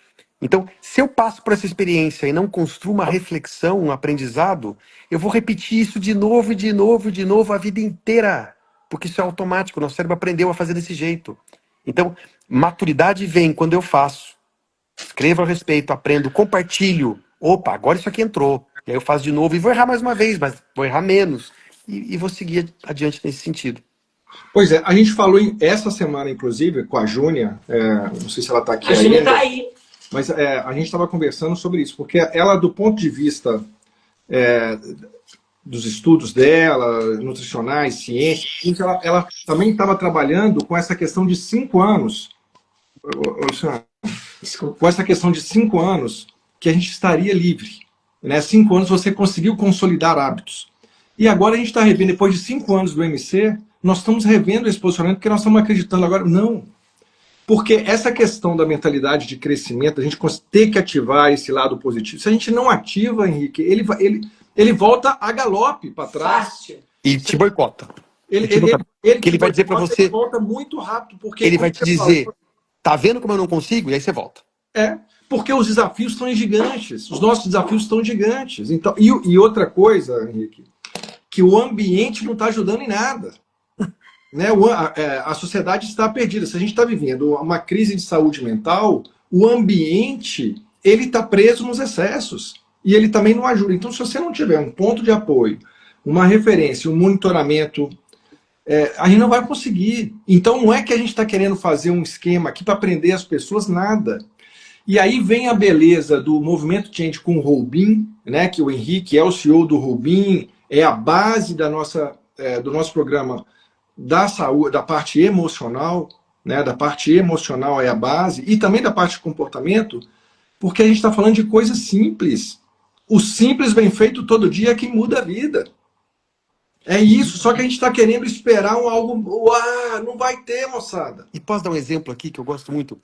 Então, se eu passo por essa experiência e não construo uma reflexão, um aprendizado, eu vou repetir isso de novo, e de novo, e de novo a vida inteira. Porque isso é automático, nosso cérebro aprendeu a fazer desse jeito. Então, maturidade vem quando eu faço. Escrevo a respeito, aprendo, compartilho. Opa, agora isso aqui entrou. E aí eu faço de novo e vou errar mais uma vez, mas vou errar menos. E vou seguir adiante nesse sentido. Pois é, a gente falou essa semana, inclusive, com a Júnia, não sei se ela está aqui A Júlia ainda, tá aí. mas a gente estava conversando sobre isso, porque ela, do ponto de vista dos estudos dela, nutricionais, ciência, ela também estava trabalhando com essa questão de 5 anos, Luciana, Desculpa. com essa questão de 5 anos que a gente estaria livre. Né? 5 anos você conseguiu consolidar hábitos. E agora a gente está revendo, depois de 5 anos do MC, nós estamos revendo esse posicionamento porque nós estamos acreditando agora, não. Porque essa questão da mentalidade de crescimento, a gente ter que ativar esse lado positivo. Se a gente não ativa, Henrique, ele volta a galope para trás. Fácil. E te boicota. Ele Porque ele vai dizer para você, volta muito rápido. Porque, ele como vai te você dizer, falou, tá vendo como eu não consigo? E aí você volta. porque os desafios estão gigantes. Os nossos desafios estão gigantes. Então, e outra coisa, Henrique, que o ambiente não está ajudando em nada. Né? A sociedade está perdida. Se a gente está vivendo uma crise de saúde mental, o ambiente ele está preso nos excessos. E ele também não ajuda. Então, se você não tiver um ponto de apoio, uma referência, um monitoramento, a gente não vai conseguir. Então, não é que a gente está querendo fazer um esquema aqui para prender as pessoas, nada. E aí vem a beleza do movimento Change com o Rubin, né, que o Henrique é o CEO do Rubin, é a base do nosso programa da saúde, da parte emocional, né, da parte emocional é a base, e também da parte de comportamento, porque a gente está falando de coisas simples. O simples bem feito todo dia é que muda a vida. É isso, só que a gente está querendo esperar algo. Não vai ter, moçada. E posso dar um exemplo aqui que eu gosto muito?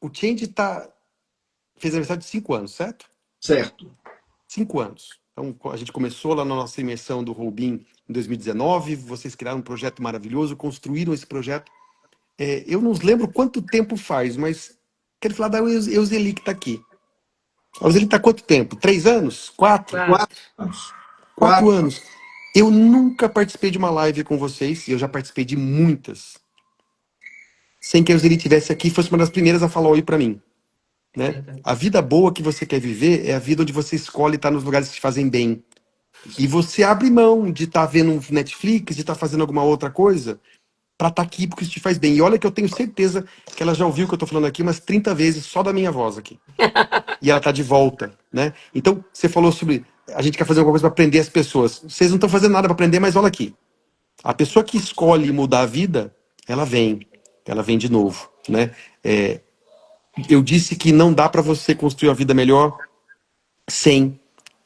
O Change fez aniversário de 5 anos, certo? Certo. 5 anos. Então, a gente começou lá na nossa imersão do Rubin em 2019, vocês criaram um projeto maravilhoso, construíram esse projeto. Eu não lembro quanto tempo faz, mas quero falar da Euseli que está aqui. A Euseli está há quanto tempo? 3 anos? 4? 4. 4 anos. Eu nunca participei de uma live com vocês, e eu já participei de muitas, sem que a Euseli estivesse aqui, fosse uma das primeiras a falar oi para mim. Né? A vida boa que você quer viver é a vida onde você escolhe estar nos lugares que te fazem bem. E você abre mão de estar vendo um Netflix, de estar fazendo alguma outra coisa, para estar aqui porque isso te faz bem. E olha que eu tenho certeza que ela já ouviu o que eu estou falando aqui umas 30 vezes só da minha voz aqui. E ela tá de volta, né? Então, você falou sobre a gente quer fazer alguma coisa para aprender as pessoas. Vocês não estão fazendo nada para aprender, mas olha aqui. A pessoa que escolhe mudar a vida, ela vem de novo, né? Eu disse que não dá para você construir uma vida melhor sem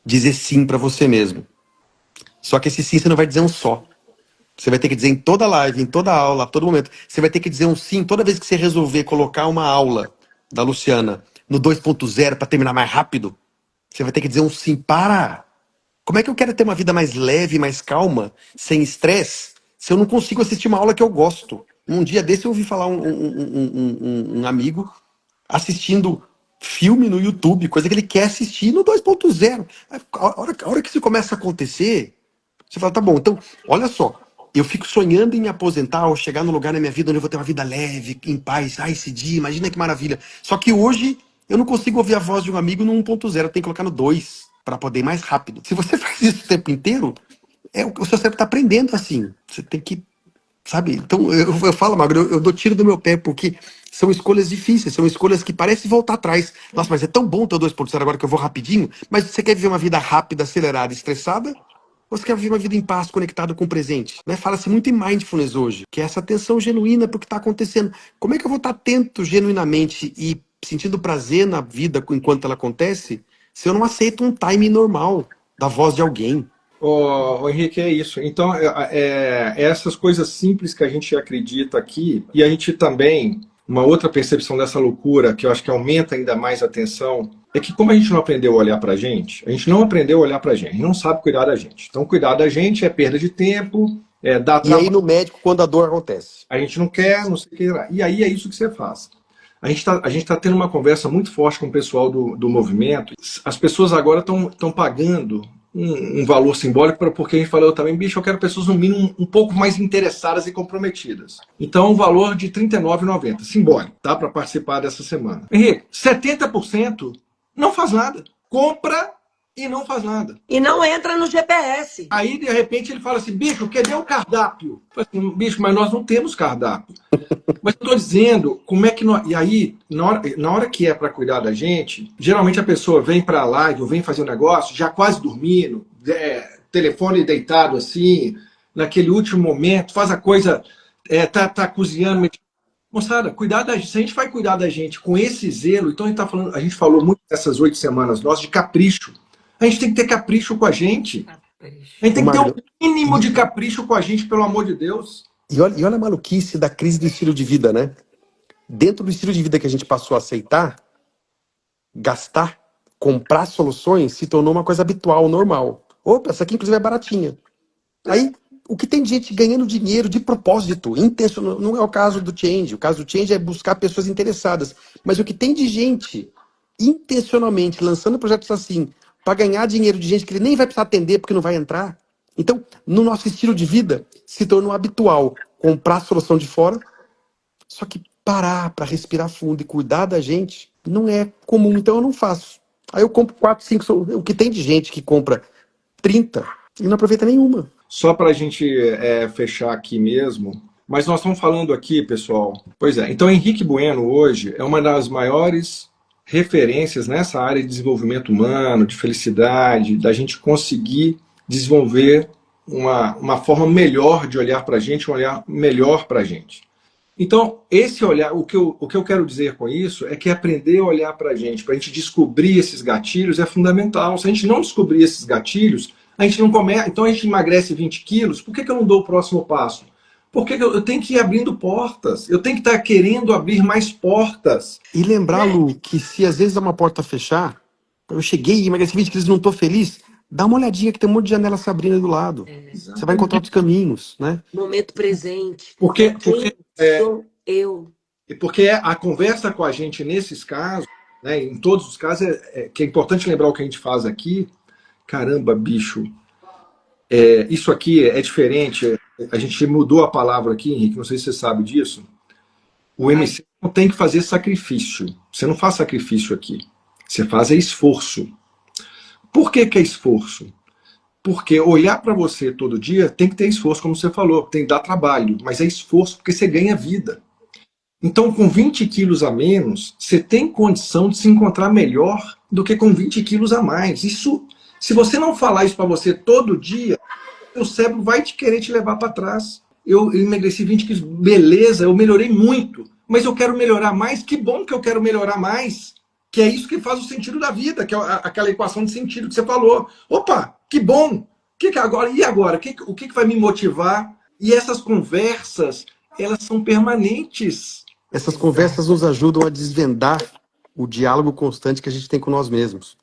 dizer sim para você mesmo. Só que esse sim você não vai dizer um só. Você vai ter que dizer em toda live, em toda aula, a todo momento. Você vai ter que dizer um sim toda vez que você resolver colocar uma aula da Luciana no 2.0 para terminar mais rápido. Você vai ter que dizer um sim. Para! Como é que eu quero ter uma vida mais leve, mais calma, sem estresse, se eu não consigo assistir uma aula que eu gosto? Um dia desse eu ouvi falar um amigo assistindo filme no YouTube, coisa que ele quer assistir no 2.0. A hora que isso começa a acontecer, você fala, tá bom, então, olha só, eu fico sonhando em me aposentar ou chegar no lugar na minha vida onde eu vou ter uma vida leve, em paz. Esse dia, imagina que maravilha. Só que hoje eu não consigo ouvir a voz de um amigo no 1.0, eu tenho que colocar no 2 para poder ir mais rápido. Se você faz isso o tempo inteiro, o seu cérebro está aprendendo assim. Você tem que Sabe? Então, eu falo, Magro, eu dou tiro do meu pé, porque são escolhas difíceis, são escolhas que parecem voltar atrás. Nossa, mas é tão bom ter o 2.0 agora que eu vou rapidinho. Mas você quer viver uma vida rápida, acelerada, estressada? Ou você quer viver uma vida em paz, conectado com o presente? Né? Fala-se muito em mindfulness hoje, que é essa atenção genuína para o que está acontecendo. Como é que eu vou estar atento genuinamente e sentindo prazer na vida enquanto ela acontece, se eu não aceito um time normal da voz de alguém? Henrique, é isso. Então, essas coisas simples que a gente acredita aqui, e a gente também, uma outra percepção dessa loucura, que eu acho que aumenta ainda mais a tensão, é que como a gente não aprendeu a olhar pra gente, a gente não aprendeu a olhar pra gente, a gente não sabe cuidar da gente. Então, cuidar da gente é perda de tempo, dá E aí trabalho, no médico, quando a dor acontece. a gente não quer, não sei o que lá. E aí é isso que você faz. A gente tá tendo uma conversa muito forte com o pessoal do movimento. As pessoas agora estão pagando um valor simbólico porque a gente falou também, bicho, eu quero pessoas no mínimo um pouco mais interessadas e comprometidas. Então, um valor de R$ 39,90, simbólico, tá? Para participar dessa semana. Henrique, 70% não faz nada. Compra e não faz nada. E não entra no GPS. Aí, de repente, ele fala assim, bicho, cadê o cardápio? Eu falo assim, bicho, mas nós não temos cardápio. Mas eu estou dizendo, como é que nós. E aí, na hora que é para cuidar da gente, geralmente a pessoa vem para a live ou vem fazer um negócio, já quase dormindo, telefone deitado assim, naquele último momento, faz a coisa, tá cozinhando. Moçada, cuidar da gente. Se a gente vai cuidar da gente com esse zelo, então a gente falou muito nessas 8 semanas nossas de capricho. A gente tem que ter capricho com a gente. A gente Ô, tem que ter um Magro, mínimo de capricho com a gente, pelo amor de Deus. e olha a maluquice da crise do estilo de vida, né? Dentro do estilo de vida que a gente passou a aceitar, gastar, comprar soluções se tornou uma coisa habitual, normal. Opa, essa aqui inclusive é baratinha. Aí, o que tem de gente ganhando dinheiro de propósito, intencional, não é o caso do Change. O caso do Change é buscar pessoas interessadas. Mas o que tem de gente intencionalmente lançando projetos assim para ganhar dinheiro de gente que ele nem vai precisar atender porque não vai entrar. Então, no nosso estilo de vida, se tornou habitual comprar a solução de fora, só que parar para respirar fundo e cuidar da gente não é comum, então eu não faço. Aí eu compro 4, 5, o que tem de gente que compra 30 e não aproveita nenhuma. Só para a gente fechar aqui mesmo, mas nós estamos falando aqui, pessoal. Pois é, então Henrique Bueno hoje é uma das maiores referências nessa área de desenvolvimento humano, de felicidade, da gente conseguir desenvolver uma forma melhor de olhar para a gente, um olhar melhor para a gente. Então, esse olhar, o que eu quero dizer com isso é que aprender a olhar para a gente descobrir esses gatilhos é fundamental. Se a gente não descobrir esses gatilhos, a gente não começa. Então a gente emagrece 20 quilos, por que eu não dou o próximo passo? Porque eu tenho que ir abrindo portas, eu tenho que estar querendo abrir mais portas. E lembrar, Lu, que se às vezes uma porta fechar, eu cheguei e emagreci 20 quilos e não tô feliz, dá uma olhadinha que tem um monte de janela se abrindo aí do lado. Você vai encontrar outros caminhos, né? Momento presente. Porque, Quem sou eu? porque a conversa com a gente nesses casos, né, em todos os casos, que é importante lembrar o que a gente faz aqui. Caramba, bicho, isso aqui é diferente. A gente mudou a palavra aqui, Henrique, não sei se você sabe disso. O MC não tem que fazer sacrifício. Você não faz sacrifício aqui. Você faz esforço. Por que é esforço? Porque olhar para você todo dia tem que ter esforço, como você falou, tem que dar trabalho, mas é esforço porque você ganha vida. Então, com 20 quilos a menos, você tem condição de se encontrar melhor do que com 20 quilos a mais. Isso, se você não falar isso para você todo dia, o cérebro vai te querer te levar para trás. Eu emagreci 20 quilos, beleza, eu melhorei muito, mas eu quero melhorar mais. Que bom que eu quero melhorar mais, que é isso que faz o sentido da vida, que é aquela equação de sentido que você falou. Opa, que bom! Que agora? E agora? O que vai me motivar? E essas conversas, elas são permanentes. Essas conversas nos ajudam a desvendar o diálogo constante que a gente tem com nós mesmos,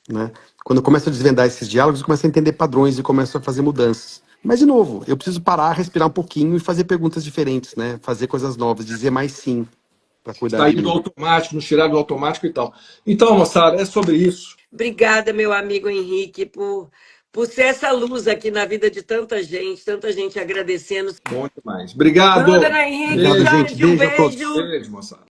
né? Quando eu começo a desvendar esses diálogos, eu começo a entender padrões e começo a fazer mudanças. Mas, de novo, eu preciso parar, respirar um pouquinho e fazer perguntas diferentes, né? Fazer coisas novas, dizer mais sim para cuidar de Sair do mim. automático, nos tirar do automático e tal. Então, moçada, é sobre isso. Obrigada, meu amigo Henrique, por ser essa luz aqui na vida de tanta gente agradecendo. Bom demais. Obrigado. Banda Henrique, Obrigado, gente. Jorge, um Beijo a todos. beijo. Beijo, moçada.